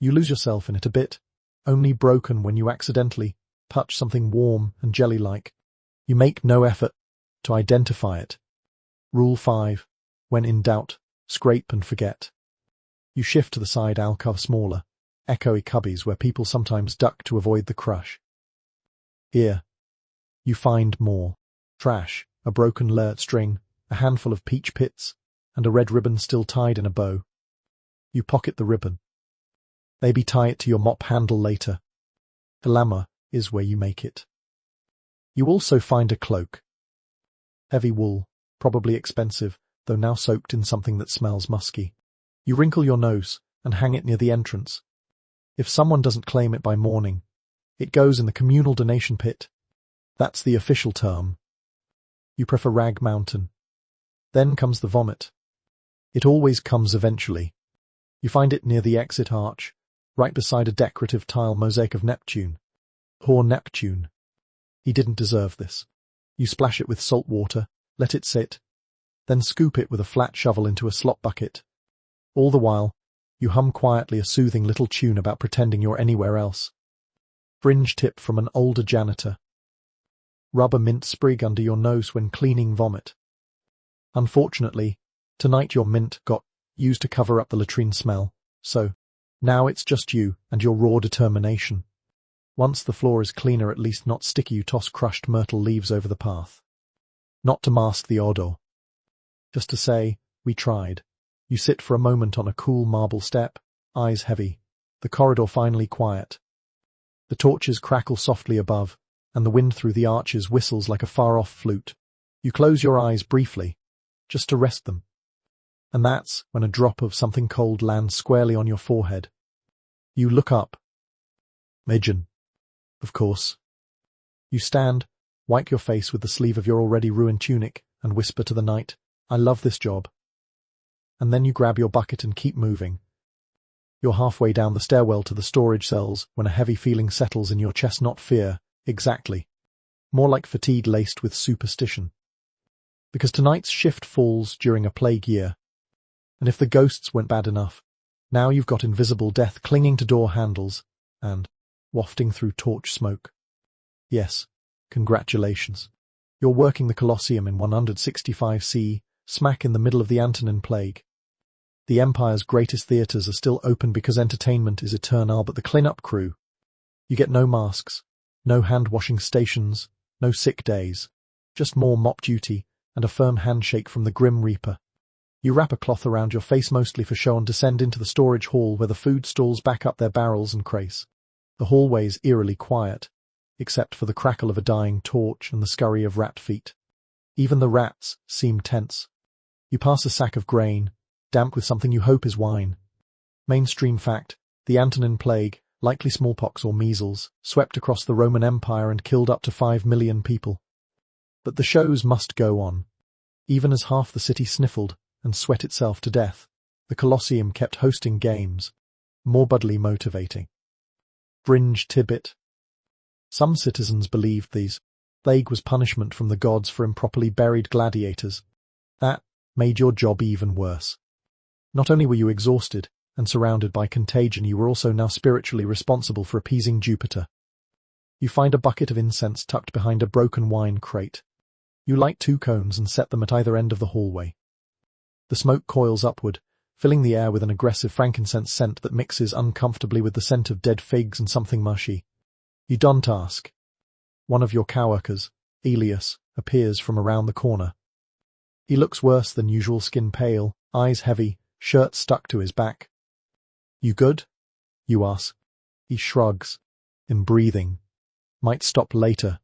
You lose yourself in it a bit, only broken when you accidentally touch something warm and jelly-like. You make no effort to identify it. Rule 5. When in doubt, scrape and forget. You shift to the side alcove smaller, echoey cubbies where people sometimes duck to avoid the crush. Here, you find more. Trash, a broken lurt string, a handful of peach pits, and a red ribbon still tied in a bow. You pocket the ribbon. Maybe tie it to your mop handle later. Dilemma is where you make it. You also find a cloak. Heavy wool, probably expensive, though now soaked in something that smells musky. You wrinkle your nose and hang it near the entrance. If someone doesn't claim it by morning, it goes in the communal donation pit. That's the official term. You prefer Rag Mountain. Then comes the vomit. It always comes eventually. You find it near the exit arch, right beside a decorative tile mosaic of Neptune. Poor Neptune. He didn't deserve this. You splash it with salt water, let it sit, then scoop it with a flat shovel into a slop bucket. All the while, you hum quietly a soothing little tune about pretending you're anywhere else. Fringe tip from an older janitor. Rub a mint sprig under your nose when cleaning vomit. Unfortunately, tonight your mint got used to cover up the latrine smell, so now it's just you and your raw determination. Once the floor is cleaner, at least not sticky, you toss crushed myrtle leaves over the path. Not to mask the odor. Just to say, we tried. You sit for a moment on a cool marble step, eyes heavy, the corridor finally quiet. The torches crackle softly above, and the wind through the arches whistles like a far-off flute. You close your eyes briefly, just to rest them. And that's when a drop of something cold lands squarely on your forehead. You look up. Midgen. Of course. You stand, wipe your face with the sleeve of your already ruined tunic, and whisper to the night, "I love this job." And then you grab your bucket and keep moving. You're halfway down the stairwell to the storage cells when a heavy feeling settles in your chest, not fear, exactly. More like fatigue laced with superstition. Because tonight's shift falls during a plague year. And if the ghosts weren't bad enough, now you've got invisible death clinging to door handles and wafting through torch smoke. Yes, congratulations. You're working the Colosseum in 165 CE, smack in the middle of the Antonine Plague. The Empire's greatest theatres are still open because entertainment is eternal, but the clean-up crew. You get no masks, no hand-washing stations, no sick days, just more mop duty and a firm handshake from the Grim Reaper. You wrap a cloth around your face mostly for show and descend into the storage hall where the food stalls back up their barrels and crates. The hallway's eerily quiet, except for the crackle of a dying torch and the scurry of rat feet. Even the rats seem tense. You pass a sack of grain, damp with something you hope is wine. Mainstream fact, the Antonine Plague, likely smallpox or measles, swept across the Roman Empire and killed up to 5 million people. But the shows must go on. Even as half the city sniffled and sweat itself to death, the Colosseum kept hosting games, morbidly motivating. Fringe tidbit. Some citizens believed these plague was punishment from the gods for improperly buried gladiators. That made your job even worse. Not only were you exhausted and surrounded by contagion, you were also now spiritually responsible for appeasing Jupiter. You find a bucket of incense tucked behind a broken wine crate. You light 2 cones and set them at either end of the hallway. The smoke coils upward, filling the air with an aggressive frankincense scent that mixes uncomfortably with the scent of dead figs and something mushy. You don't ask. One of your coworkers, Elias, appears from around the corner. He looks worse than usual, skin pale, eyes heavy, shirt stuck to his back. "You good?" you ask. He shrugs, in breathing. "Might stop later."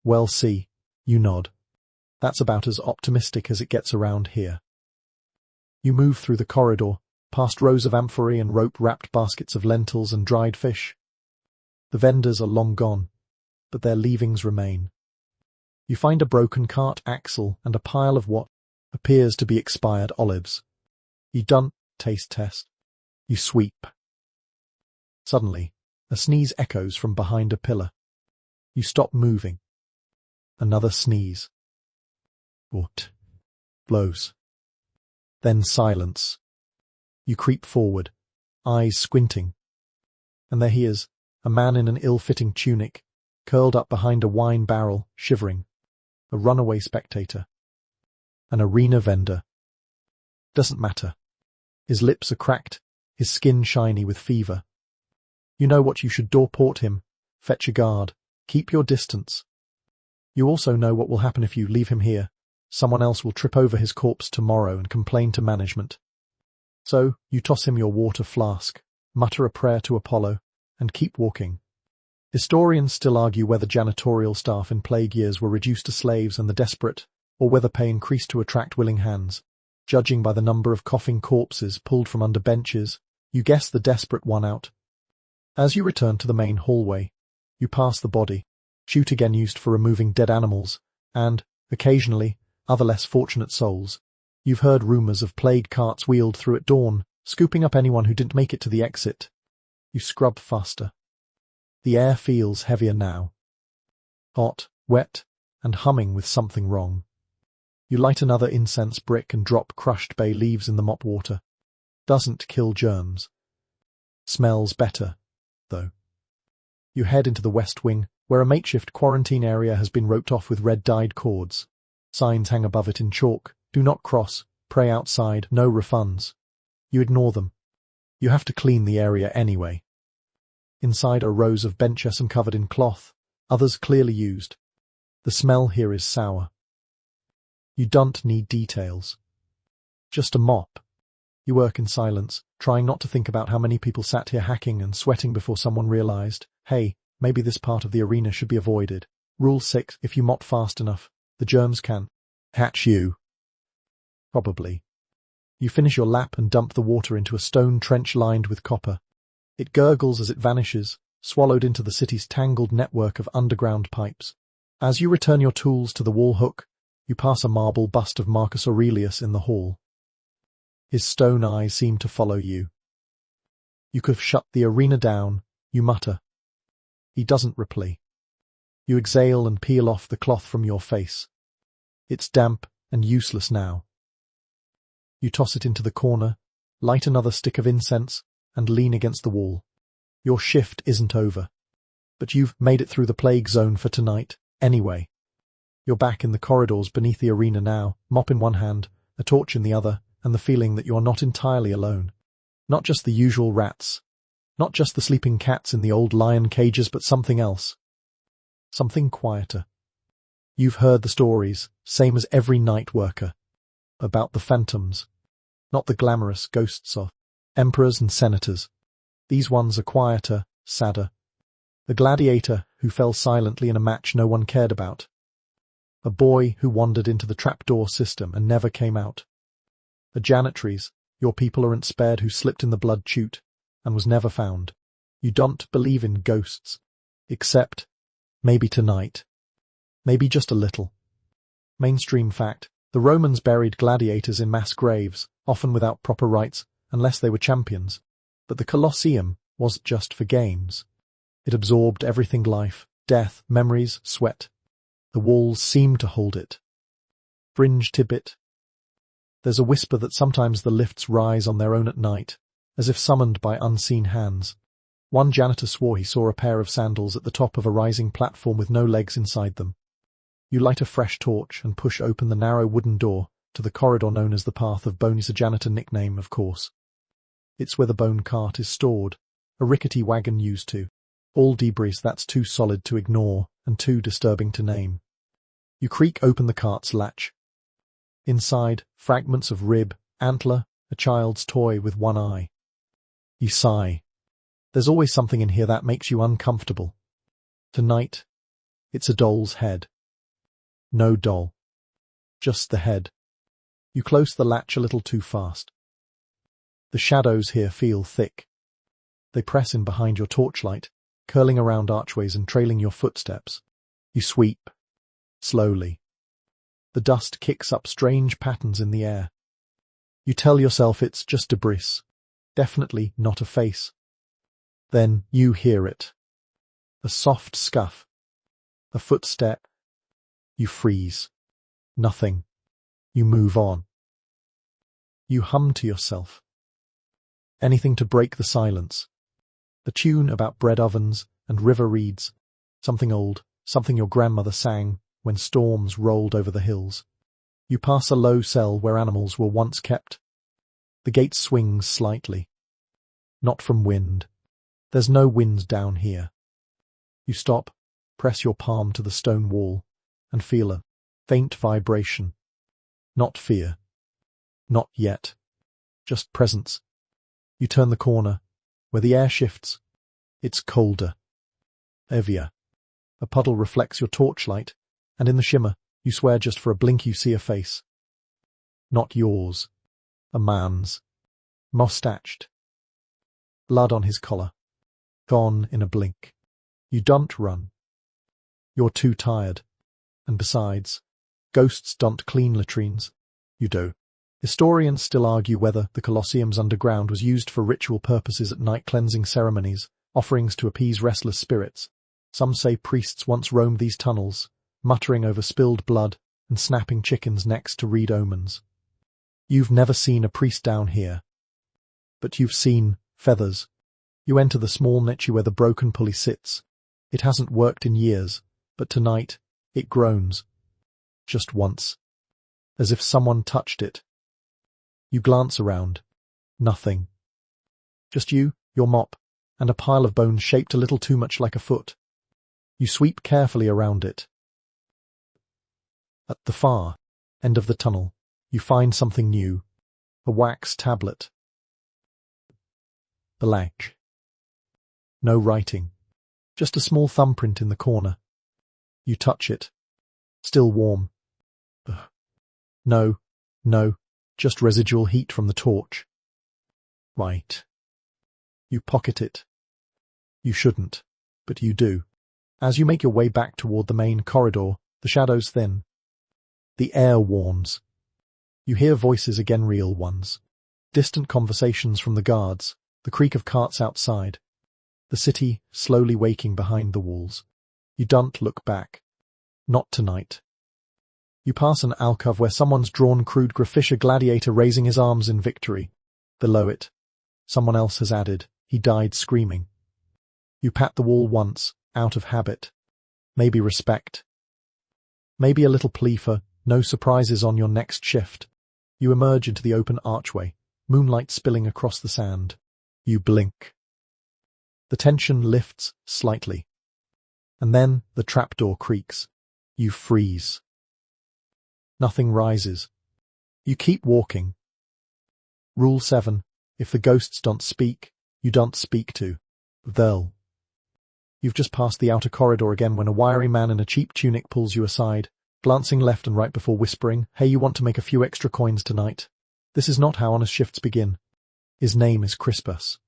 "Well, see," you nod. That's about as optimistic as it gets around here. You move through the corridor, past rows of amphorae and rope-wrapped baskets of lentils and dried fish. The vendors are long gone, but their leavings remain. You find a broken cart axle and a pile of what appears to be expired olives. You don't taste test. You sweep. Suddenly, a sneeze echoes from behind a pillar. You stop moving. Another sneeze. What? Blows. Then silence. You creep forward, eyes squinting. And there he is, a man in an ill-fitting tunic, curled up behind a wine barrel, shivering. A runaway spectator. An arena vendor. Doesn't matter. His lips are cracked, his skin shiny with fever. You know what you should door-port him, fetch a guard, keep your distance. You also know what will happen if you leave him here. Someone else will trip over his corpse tomorrow and complain to management. So, you toss him your water flask, mutter a prayer to Apollo, and keep walking. Historians still argue whether janitorial staff in plague years were reduced to slaves and the desperate, or whether pay increased to attract willing hands. Judging by the number of coughing corpses pulled from under benches, you guess the desperate won out. As you return to the main hallway, you pass the body, chute again used for removing dead animals, and, occasionally, other less fortunate souls. You've heard rumors of plague carts wheeled through at dawn, scooping up anyone who didn't make it to the exit. You scrub faster. The air feels heavier now. Hot, wet, and humming with something wrong. You light another incense brick and drop crushed bay leaves in the mop water. Doesn't kill germs. Smells better, though. You head into the west wing, where a makeshift quarantine area has been roped off with red-dyed cords. Signs hang above it in chalk: "Do not cross, pray outside, no refunds." You ignore them. You have to clean the area anyway. Inside are rows of benches, some covered in cloth, others clearly used. The smell here is sour. You don't need details. Just a mop. You work in silence, trying not to think about how many people sat here hacking and sweating before someone realized, hey, maybe this part of the arena should be avoided. Rule 6, if you mop fast enough, the germs can catch you. Probably. You finish your lap and dump the water into a stone trench lined with copper. It gurgles as it vanishes, swallowed into the city's tangled network of underground pipes. As you return your tools to the wall hook, you pass a marble bust of Marcus Aurelius in the hall. His stone eyes seem to follow you. You could have shut the arena down, you mutter. He doesn't reply. You exhale and peel off the cloth from your face. It's damp and useless now. You toss it into the corner, light another stick of incense, and lean against the wall. Your shift isn't over. But you've made it through the plague zone for tonight, anyway. You're back in the corridors beneath the arena now, mop in one hand, a torch in the other, and the feeling that you're not entirely alone. Not just the usual rats. Not just the sleeping cats in the old lion cages, but something else. Something quieter. You've heard the stories, same as every night worker. About the phantoms. Not the glamorous ghosts of emperors and senators. These ones are quieter, sadder. A gladiator who fell silently in a match no one cared about. A boy who wandered into the trapdoor system and never came out. A janitress, your people aren't spared, who slipped in the blood chute and was never found. You don't believe in ghosts. Except, maybe tonight. Maybe just a little. Mainstream fact, the Romans buried gladiators in mass graves, often without proper rites, unless they were champions. But the Colosseum wasn't just for games. It absorbed everything life, death, memories, sweat. The walls seem to hold it. Fringe tidbit. There's a whisper that sometimes the lifts rise on their own at night, as if summoned by unseen hands. One janitor swore he saw a pair of sandals at the top of a rising platform with no legs inside them. You light a fresh torch and push open the narrow wooden door to the corridor known as the Path of Bones, a janitor nickname, of course. It's where the bone cart is stored, a rickety wagon used to. All debris that's too solid to ignore and too disturbing to name. You creak open the cart's latch. Inside, fragments of rib, antler, a child's toy with one eye. You sigh. There's always something in here that makes you uncomfortable. Tonight, it's a doll's head. No doll. Just the head. You close the latch a little too fast. The shadows here feel thick. They press in behind your torchlight, curling around archways and trailing your footsteps. You sweep. Slowly. The dust kicks up strange patterns in the air. You tell yourself it's just debris. Definitely not a face. Then you hear it. A soft scuff. A footstep. You freeze. Nothing. You move on. You hum to yourself. Anything to break the silence. A tune about bread ovens and river reeds. Something old, something your grandmother sang when storms rolled over the hills. You pass a low cell where animals were once kept. The gate swings slightly. Not from wind. There's no wind down here. You stop, press your palm to the stone wall, and feel a faint vibration. Not fear. Not yet. Just presence. You turn the corner, where the air shifts. It's colder. Heavier. A puddle reflects your torchlight, and in the shimmer, you swear just for a blink you see a face. Not yours. A man's. Mustached. Blood on his collar. Gone in a blink. You don't run. You're too tired. And besides, ghosts don't clean latrines. You do. Historians still argue whether the Colosseum's underground was used for ritual purposes at night, cleansing ceremonies, offerings to appease restless spirits. Some say priests once roamed these tunnels, muttering over spilled blood and snapping chickens' necks to read omens. You've never seen a priest down here. But you've seen feathers. You enter the small niche where the broken pulley sits. It hasn't worked in years, but tonight it groans. Just once. As if someone touched it. You glance around. Nothing. Just you, your mop, and a pile of bones shaped a little too much like a foot. You sweep carefully around it. At the far end of the tunnel, you find something new. A wax tablet. The latch. No writing. Just a small thumbprint in the corner. You touch it. Still warm. Ugh. No. Just residual heat from the torch. Right. You pocket it. You shouldn't, but you do. As you make your way back toward the main corridor, the shadows thin. The air warms. You hear voices again, real ones. Distant conversations from the guards, the creak of carts outside. The city slowly waking behind the walls. You don't look back. Not tonight. You pass an alcove where someone's drawn crude graffiti, a gladiator raising his arms in victory. Below it, someone else has added, he died screaming. You pat the wall once, out of habit. Maybe respect. Maybe a little plea for no surprises on your next shift. You emerge into the open archway, moonlight spilling across the sand. You blink. The tension lifts slightly. And then the trapdoor creaks. You freeze. Nothing rises. You keep walking. Rule 7. If the ghosts don't speak, you don't speak to. They'll. You've just passed the outer corridor again when a wiry man in a cheap tunic pulls you aside, glancing left and right before whispering, "Hey, you want to make a few extra coins tonight? This is not how honest shifts begin." His name is Crispus.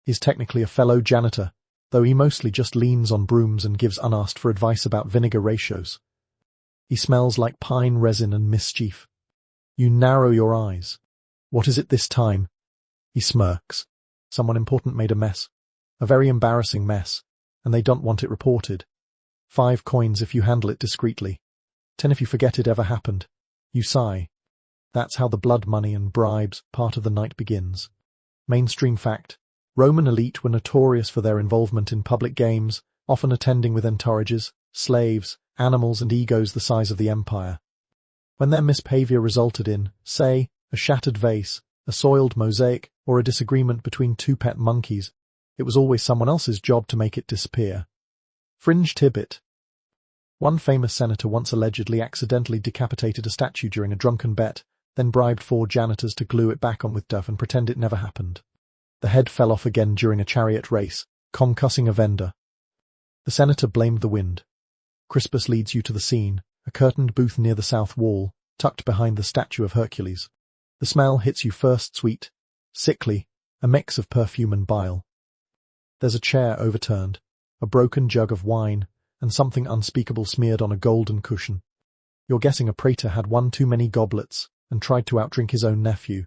He's technically a fellow janitor, though he mostly just leans on brooms and gives unasked for advice about vinegar ratios. He smells like pine resin and mischief. You narrow your eyes. What is it this time? He smirks. Someone important made a mess. A very embarrassing mess, and they don't want it reported. 5 coins if you handle it discreetly. 10 if you forget it ever happened. You sigh. That's how the blood money and bribes part of the night begins. Mainstream fact. Roman elite were notorious for their involvement in public games, often attending with entourages, slaves, animals and egos the size of the empire. When their misbehavior resulted in, say, a shattered vase, a soiled mosaic, or a disagreement between 2 pet monkeys, it was always someone else's job to make it disappear. Fringe tidbit. One famous senator once allegedly accidentally decapitated a statue during a drunken bet, then bribed 4 janitors to glue it back on with duff and pretend it never happened. The head fell off again during a chariot race, concussing a vendor. The senator blamed the wind. Crispus leads you to the scene, a curtained booth near the south wall, tucked behind the statue of Hercules. The smell hits you first sweet, sickly, a mix of perfume and bile. There's a chair overturned, a broken jug of wine, and something unspeakable smeared on a golden cushion. You're guessing a praetor had one too many goblets and tried to outdrink his own nephew.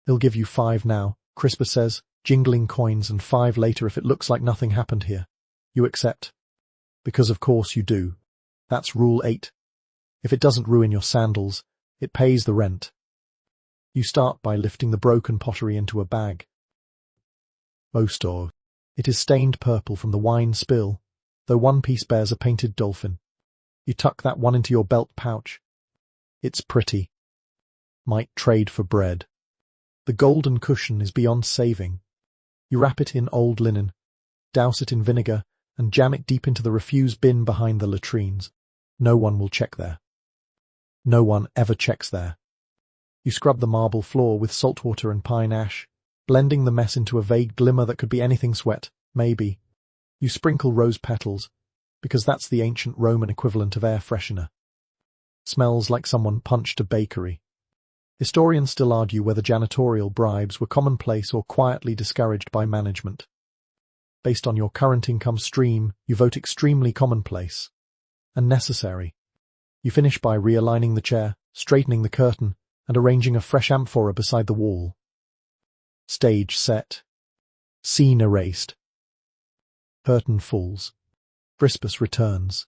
He'll give you 5 now, Crispus says, jingling coins, and 5 later if it looks like nothing happened here. You accept. Because of course you do. That's rule 8. If it doesn't ruin your sandals, it pays the rent. You start by lifting the broken pottery into a bag. Ostor. It is stained purple from the wine spill, though one piece bears a painted dolphin. You tuck that one into your belt pouch. It's pretty. Might trade for bread. The golden cushion is beyond saving. You wrap it in old linen, douse it in vinegar, and jam it deep into the refuse bin behind the latrines. No one will check there. No one ever checks there. You scrub the marble floor with salt water and pine ash, blending the mess into a vague glimmer that could be anything sweat, maybe. You sprinkle rose petals, because that's the ancient Roman equivalent of air freshener. Smells like someone punched a bakery. Historians still argue whether janitorial bribes were commonplace or quietly discouraged by management. Based on your current income stream, you vote extremely commonplace and necessary. You finish by realigning the chair, straightening the curtain, and arranging a fresh amphora beside the wall. Stage set. Scene erased. Curtain falls. Crispus returns.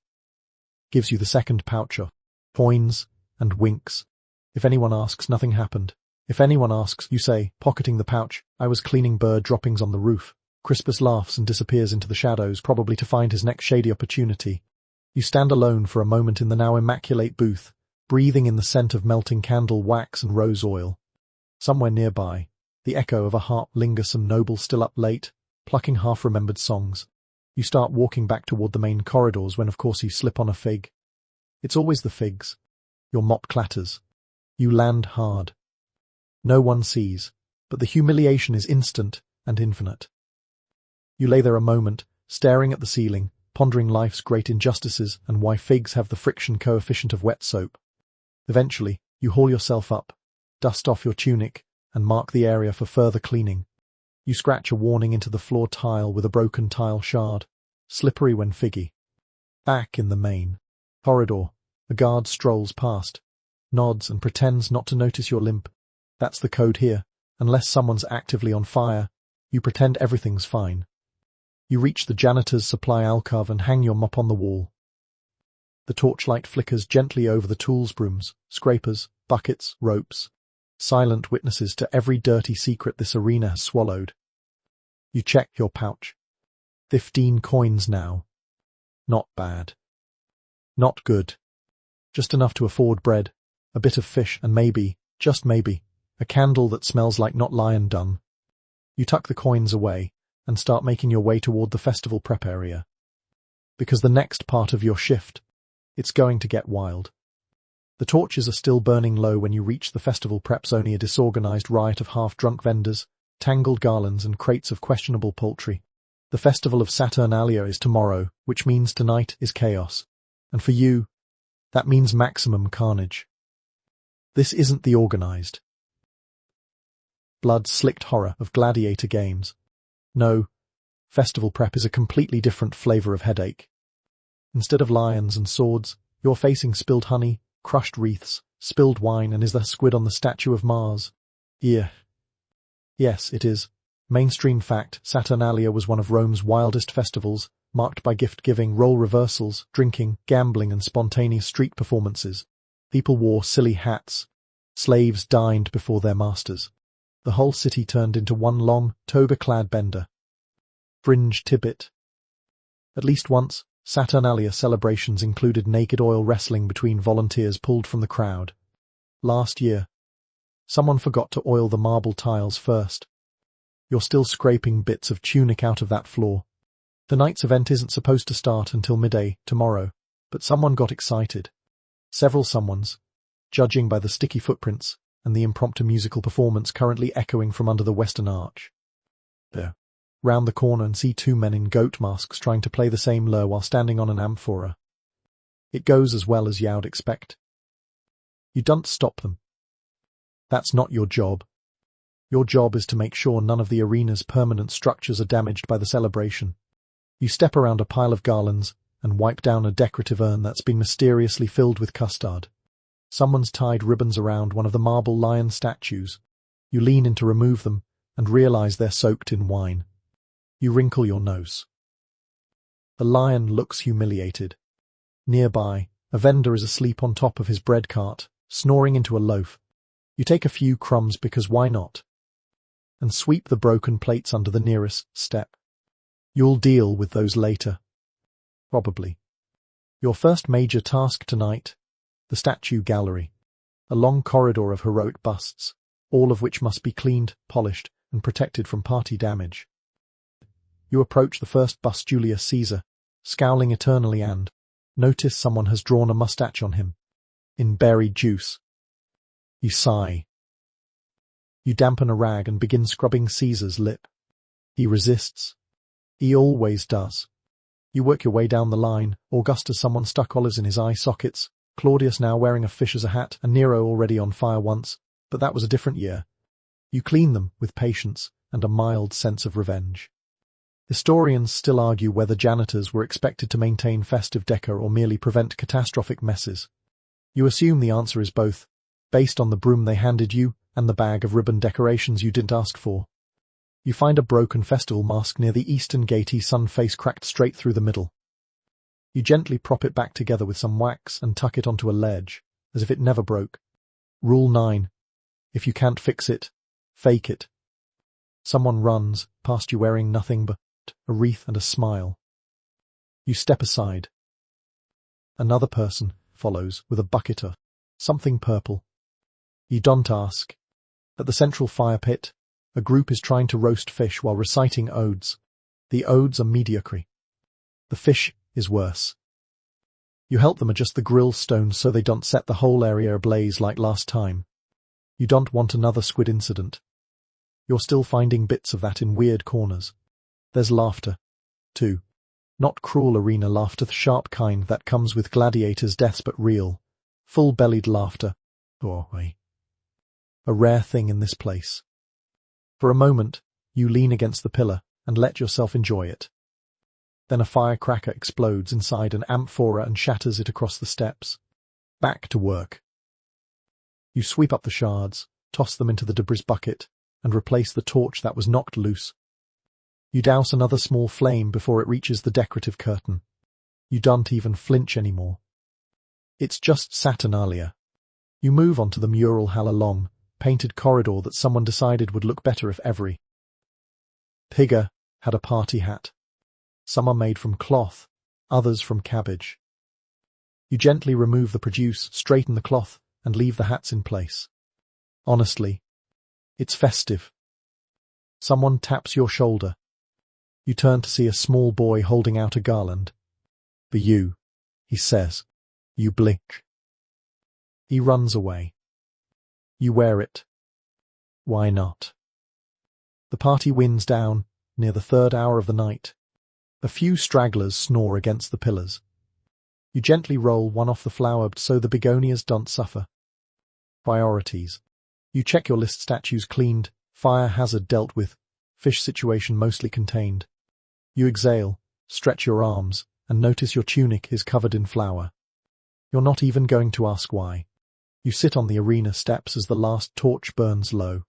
Gives you the second pouch of coins and winks. If anyone asks, nothing happened. If anyone asks, you say, pocketing the pouch, I was cleaning bird droppings on the roof. Crispus laughs and disappears into the shadows, probably to find his next shady opportunity. You stand alone for a moment in the now immaculate booth, breathing in the scent of melting candle wax and rose oil. Somewhere nearby, the echo of a harp lingers, some noble still up late, plucking half-remembered songs. You start walking back toward the main corridors when of course you slip on a fig. It's always the figs. Your mop clatters. You land hard. No one sees, but the humiliation is instant and infinite. You lay there a moment, staring at the ceiling, pondering life's great injustices and why figs have the friction coefficient of wet soap. Eventually, you haul yourself up, dust off your tunic, and mark the area for further cleaning. You scratch a warning into the floor tile with a broken tile shard, slippery when figgy. Back in the main corridor, a guard strolls past, nods and pretends not to notice your limp. That's the code here. Unless someone's actively on fire, you pretend everything's fine. You reach the janitor's supply alcove and hang your mop on the wall. The torchlight flickers gently over the tools, brooms, scrapers, buckets, ropes, silent witnesses to every dirty secret this arena has swallowed. You check your pouch. 15 coins now. Not bad. Not good. Just enough to afford bread, a bit of fish, and maybe, just maybe, a candle that smells like not lion dung. You tuck the coins away and start making your way toward the festival prep area. Because the next part of your shift, it's going to get wild. The torches are still burning low when you reach the festival prep's only a disorganized riot of half-drunk vendors, tangled garlands and crates of questionable poultry. The festival of Saturnalia is tomorrow, which means tonight is chaos. And for you, that means maximum carnage. This isn't the organized, blood-slicked horror of gladiator games. No, festival prep is a completely different flavor of headache. Instead of lions and swords, you're facing spilled honey, crushed wreaths, spilled wine, and is there squid on the statue of Mars? Yeah. Yes, it is. Mainstream fact, Saturnalia was one of Rome's wildest festivals, marked by gift-giving, role reversals, drinking, gambling, and spontaneous street performances. People wore silly hats. Slaves dined before their masters. The whole city turned into one long, toga-clad bender. Fringe Tibet. At least once, Saturnalia celebrations included naked oil wrestling between volunteers pulled from the crowd. Last year, someone forgot to oil the marble tiles first. You're still scraping bits of tunic out of that floor. The night's event isn't supposed to start until midday tomorrow, but someone got excited. Several someones, judging by the sticky footprints and the impromptu musical performance currently echoing from under the western arch. There. Round the corner and see two men in goat masks trying to play the same lure while standing on an amphora. It goes as well as you'd expect. You don't stop them. That's not your job. Your job is to make sure none of the arena's permanent structures are damaged by the celebration. You step around a pile of garlands and wipe down a decorative urn that's been mysteriously filled with custard. Someone's tied ribbons around one of the marble lion statues. You lean in to remove them and realize they're soaked in wine. You wrinkle your nose. The lion looks humiliated. Nearby, a vendor is asleep on top of his bread cart, snoring into a loaf. You take a few crumbs because why not? And sweep the broken plates under the nearest step. You'll deal with those later. Probably. Your first major task tonight, the statue gallery. A long corridor of heroic busts, all of which must be cleaned, polished, and protected from party damage. You approach the first bust, Julius Caesar, scowling eternally, and notice someone has drawn a mustache on him. In berry juice. You sigh. You dampen a rag and begin scrubbing Caesar's lip. He resists. He always does. You work your way down the line. Augustus, someone stuck olives in his eye sockets. Claudius now wearing a fish as a hat, and Nero already on fire once, but that was a different year. You clean them with patience and a mild sense of revenge. Historians still argue whether janitors were expected to maintain festive decor or merely prevent catastrophic messes. You assume the answer is both, based on the broom they handed you and the bag of ribbon decorations you didn't ask for. You find a broken festival mask near the eastern gate, sun face cracked straight through the middle. You gently prop it back together with some wax and tuck it onto a ledge, as if it never broke. Rule 9. If you can't fix it, fake it. Someone runs past you wearing nothing but a wreath and a smile. You step aside. Another person follows with a bucket of something purple. You don't ask. At the central fire pit, a group is trying to roast fish while reciting odes. The odes are mediocre. The fish is worse. You help them adjust the grill stones so they don't set the whole area ablaze like last time. You don't want another squid incident. You're still finding bits of that in weird corners. There's laughter, too. Not cruel arena laughter, the sharp kind that comes with gladiators' deaths, but real, full-bellied laughter. A rare thing in this place. For a moment, you lean against the pillar and let yourself enjoy it. Then a firecracker explodes inside an amphora and shatters it across the steps. Back to work. You sweep up the shards, toss them into the debris bucket, and replace the torch that was knocked loose. You douse another small flame before it reaches the decorative curtain. You don't even flinch anymore. It's just Saturnalia. You move on to the mural long, painted corridor that someone decided would look better if every figure had a party hat. Some are made from cloth, others from cabbage. You gently remove the produce, straighten the cloth, and leave the hats in place. Honestly, it's festive. Someone taps your shoulder. You turn to see a small boy holding out a garland. For you, he says. You blink. He runs away. You wear it. Why not? The party winds down, near the third hour of the night. A few stragglers snore against the pillars. You gently roll one off the flower so the begonias don't suffer. Priorities. You check your list: statues cleaned, fire hazard dealt with, fish situation mostly contained. You exhale, stretch your arms, and notice your tunic is covered in flour. You're not even going to ask why. You sit on the arena steps as the last torch burns low.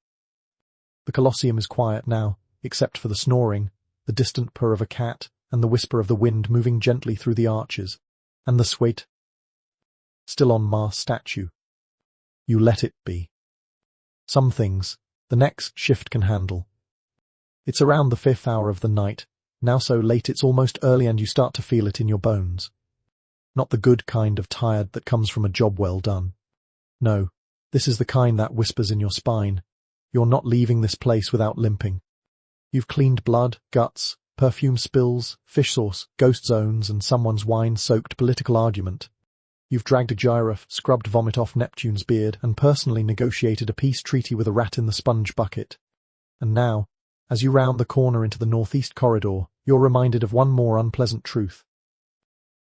The Colosseum is quiet now, except for the snoring, the distant purr of a cat, and the whisper of the wind moving gently through the arches, and the sweat still on Mars statue. You let it be. Some things, the next shift can handle. It's around the 5th hour of the night, now so late it's almost early and you start to feel it in your bones. Not the good kind of tired that comes from a job well done. No, this is the kind that whispers in your spine. You're not leaving this place without limping. You've cleaned blood, guts, perfume spills, fish sauce, ghost zones, and someone's wine-soaked political argument. You've dragged a giraffe, scrubbed vomit off Neptune's beard, and personally negotiated a peace treaty with a rat in the sponge bucket. And now, as you round the corner into the northeast corridor, you're reminded of one more unpleasant truth.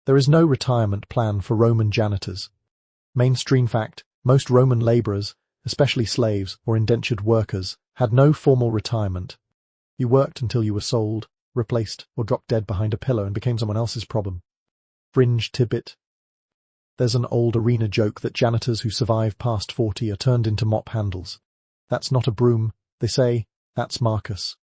There is no retirement plan for Roman janitors. Mainstream fact, most Roman labourers, especially slaves or indentured workers, had no formal retirement. You worked until you were sold, replaced, or dropped dead behind a pillar and became someone else's problem. Fringe tidbit. There's an old arena joke that janitors who survive past 40 are turned into mop handles. That's not a broom, they say, that's Marcus.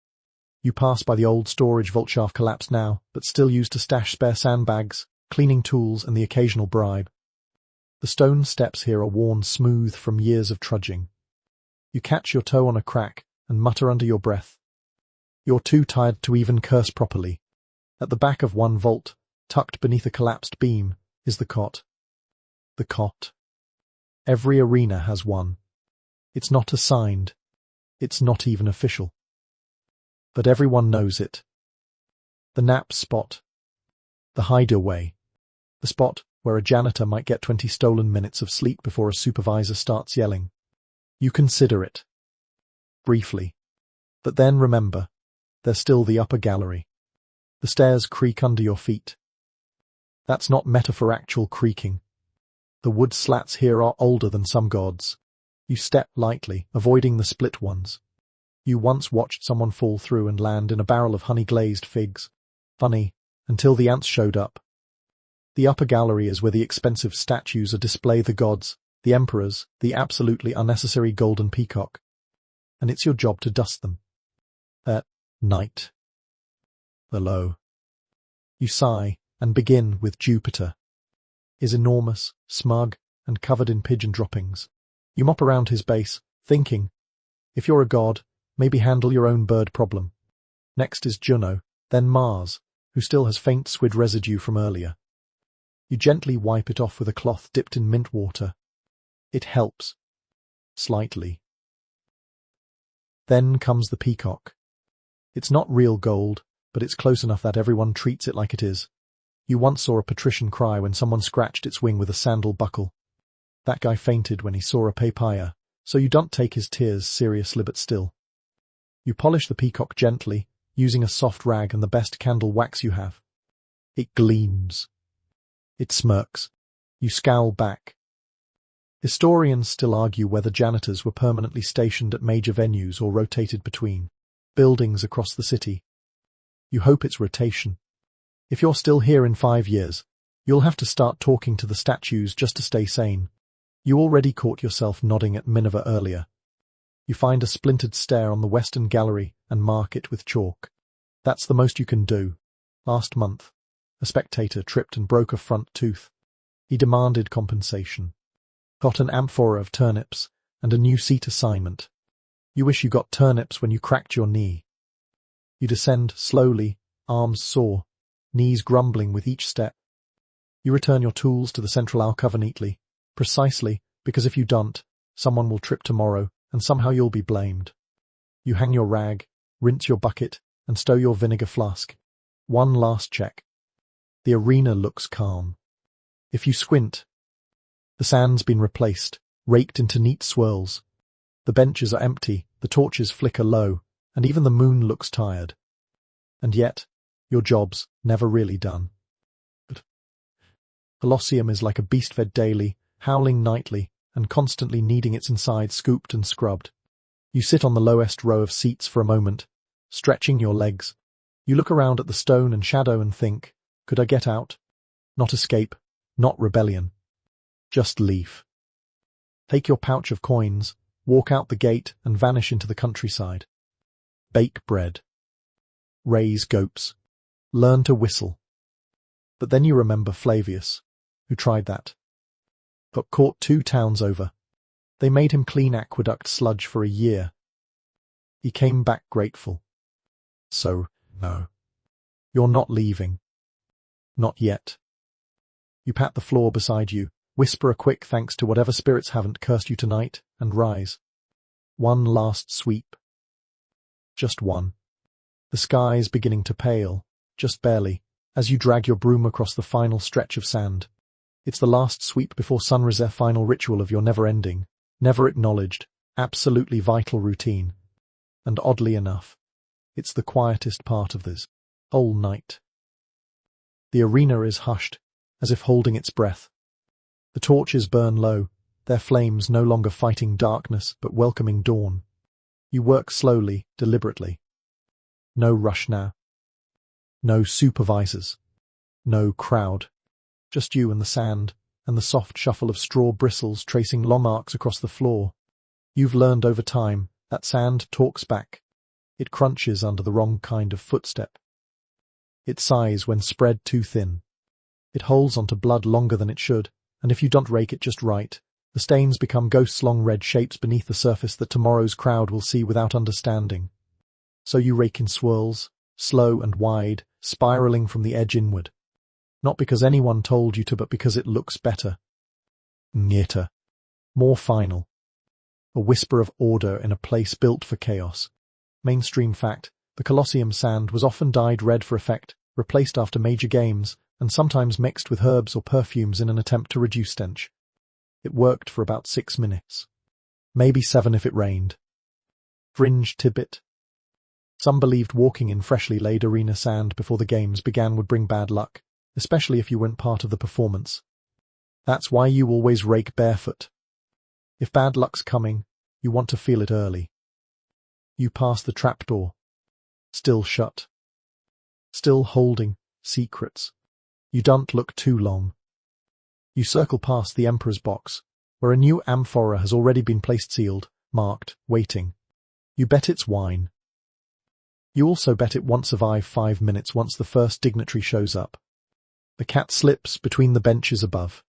You pass by the old storage vault shaft collapsed now, but still used to stash spare sandbags, cleaning tools, and the occasional bribe. The stone steps here are worn smooth from years of trudging. You catch your toe on a crack and mutter under your breath. You're too tired to even curse properly. At the back of one vault, tucked beneath a collapsed beam, is the cot. The cot. Every arena has one. It's not assigned. It's not even official. But everyone knows it. The nap spot. The hideaway. The spot where a janitor might get 20 stolen minutes of sleep before a supervisor starts yelling. You consider it. Briefly. But then remember, there's still the upper gallery. The stairs creak under your feet. That's not metaphor-actual creaking. The wood slats here are older than some gods. You step lightly, avoiding the split ones. You once watched someone fall through and land in a barrel of honey-glazed figs. Funny, until the ants showed up. The upper gallery is where the expensive statues are display the gods, the emperors, the absolutely unnecessary golden peacock. And it's your job to dust them. At night. Below. You sigh and begin with Jupiter. Is enormous, smug, and covered in pigeon droppings. You mop around his base, thinking, if you're a god, maybe handle your own bird problem. Next is Juno, then Mars, who still has faint squid residue from earlier. You gently wipe it off with a cloth dipped in mint water. It helps. Slightly. Then comes the peacock. It's not real gold, but it's close enough that everyone treats it like it is. You once saw a patrician cry when someone scratched its wing with a sandal buckle. That guy fainted when he saw a papaya, so you don't take his tears seriously but still. You polish the peacock gently, using a soft rag and the best candle wax you have. It gleams. It smirks. You scowl back. Historians still argue whether janitors were permanently stationed at major venues or rotated between buildings across the city. You hope it's rotation. If you're still here in 5 years, you'll have to start talking to the statues just to stay sane. You already caught yourself nodding at Minerva earlier. You find a splintered stair on the western gallery and mark it with chalk. That's the most you can do. Last month, a spectator tripped and broke a front tooth. He demanded compensation. Got an amphora of turnips and a new seat assignment. You wish you got turnips when you cracked your knee. You descend slowly, arms sore, knees grumbling with each step. You return your tools to the central alcove neatly, precisely because if you don't, someone will trip tomorrow and somehow you'll be blamed. You hang your rag, rinse your bucket, and stow your vinegar flask. One last check. The arena looks calm. If you squint, the sand's been replaced, raked into neat swirls. The benches are empty, the torches flicker low, and even the moon looks tired. And yet, your job's never really done. But Colosseum is like a beast fed daily, howling nightly, and constantly needing its insides scooped and scrubbed. You sit on the lowest row of seats for a moment, stretching your legs. You look around at the stone and shadow and think, could I get out? Not escape, not rebellion. Just leave. Take your pouch of coins, walk out the gate and vanish into the countryside. Bake bread. Raise goats. Learn to whistle. But then you remember Flavius, who tried that. Got caught 2 towns over. They made him clean aqueduct sludge for a year. He came back grateful. So, no. You're not leaving. Not yet. You pat the floor beside you, whisper a quick thanks to whatever spirits haven't cursed you tonight, and rise. One last sweep. Just one. The sky's beginning to pale, just barely, as you drag your broom across the final stretch of sand. It's the last sweep before sunrise, final ritual of your never-ending, never-acknowledged, absolutely vital routine. And oddly enough, it's the quietest part of this whole night. The arena is hushed, as if holding its breath. The torches burn low, their flames no longer fighting darkness but welcoming dawn. You work slowly, deliberately. No rush now. No supervisors. No crowd. Just you and the sand, and the soft shuffle of straw bristles tracing long arcs across the floor. You've learned over time that sand talks back. It crunches under the wrong kind of footstep. It sighs when spread too thin. It holds onto blood longer than it should, and if you don't rake it just right, the stains become ghosts, long red shapes beneath the surface that tomorrow's crowd will see without understanding. So you rake in swirls, slow and wide, spiraling from the edge inward. Not because anyone told you to, but because it looks better. Neater. More final. A whisper of order in a place built for chaos. Mainstream fact, the Colosseum sand was often dyed red for effect, replaced after major games, and sometimes mixed with herbs or perfumes in an attempt to reduce stench. It worked for about 6 minutes. Maybe 7 if it rained. Fringe tidbit. Some believed walking in freshly laid arena sand before the games began would bring bad luck, especially if you weren't part of the performance. That's why you always rake barefoot. If bad luck's coming, you want to feel it early. You pass the trapdoor. Still shut. Still holding secrets. You don't look too long. You circle past the Emperor's box, where a new amphora has already been placed, sealed, marked, waiting. You bet it's wine. You also bet it won't survive 5 minutes once the first dignitary shows up. The cat slips between the benches above.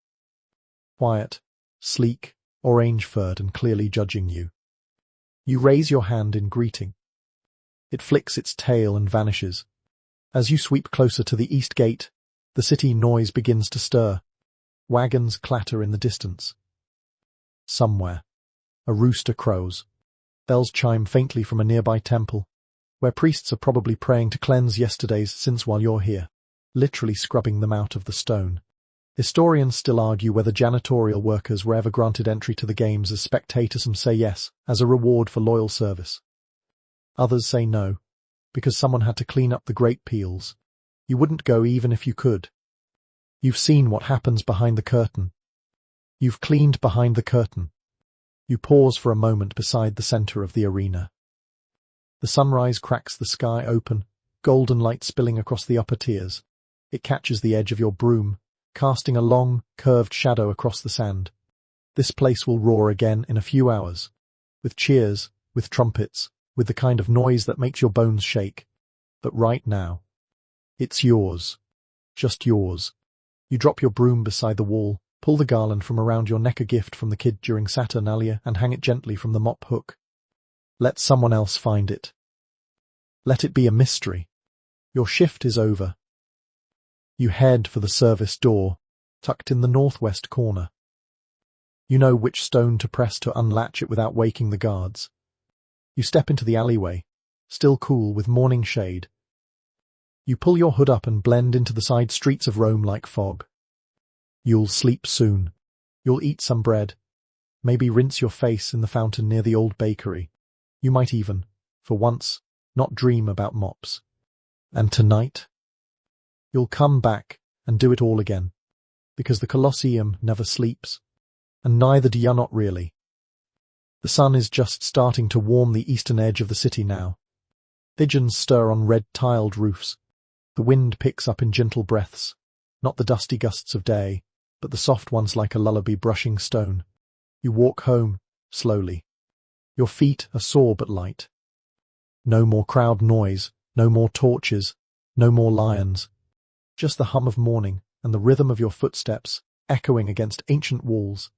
Quiet, sleek, orange-furred and clearly judging you. You raise your hand in greeting. It flicks its tail and vanishes. As you sweep closer to the east gate, the city noise begins to stir. Wagons clatter in the distance. Somewhere, a rooster crows. Bells chime faintly from a nearby temple, where priests are probably praying to cleanse yesterday's sins while you're here, literally scrubbing them out of the stone. Historians still argue whether janitorial workers were ever granted entry to the games as spectators. Some say yes, as a reward for loyal service. Others say no, because someone had to clean up the great peels. You wouldn't go even if you could. You've seen what happens behind the curtain. You've cleaned behind the curtain. You pause for a moment beside the center of the arena. The sunrise cracks the sky open, golden light spilling across the upper tiers. It catches the edge of your broom, casting a long, curved shadow across the sand. This place will roar again in a few hours. With cheers, with trumpets, with the kind of noise that makes your bones shake. But right now, it's yours. Just yours. You drop your broom beside the wall, pull the garland from around your neck, a gift from the kid during Saturnalia, and hang it gently from the mop hook. Let someone else find it. Let it be a mystery. Your shift is over. You head for the service door, tucked in the northwest corner. You know which stone to press to unlatch it without waking the guards. You step into the alleyway, still cool with morning shade. You pull your hood up and blend into the side streets of Rome like fog. You'll sleep soon. You'll eat some bread. Maybe rinse your face in the fountain near the old bakery. You might even, for once, not dream about mops. And tonight, you'll come back and do it all again, because the Colosseum never sleeps, and neither do you, not really. The sun is just starting to warm the eastern edge of the city now. Pigeons stir on red-tiled roofs. The wind picks up in gentle breaths, not the dusty gusts of day, but the soft ones like a lullaby brushing stone. You walk home, slowly. Your feet are sore but light. No more crowd noise, no more torches, No more lions. Just the hum of morning and the rhythm of your footsteps echoing against ancient walls.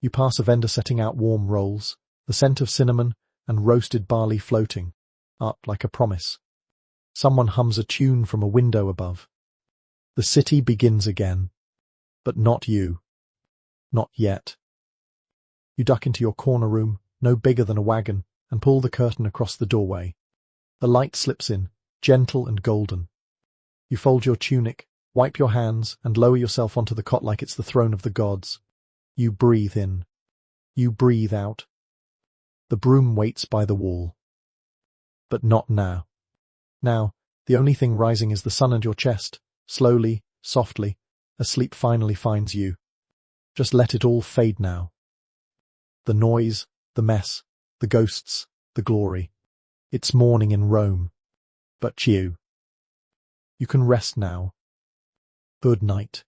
You pass a vendor setting out warm rolls, the scent of cinnamon and roasted barley floating up like a promise. Someone hums a tune from a window above. The city begins again. But not you. Not yet. You duck into your corner room, no bigger than a wagon, and pull the curtain across the doorway. The light slips in, gentle and golden. You fold your tunic, wipe your hands, and lower yourself onto the cot like it's the throne of the gods. You breathe in. You breathe out. The broom waits by the wall. But not now. Now, the only thing rising is the sun and your chest. Slowly, softly, as sleep finally finds you. Just let it all fade now. The noise, the mess, the ghosts, the glory. It's morning in Rome. But you. You can rest now. Good night.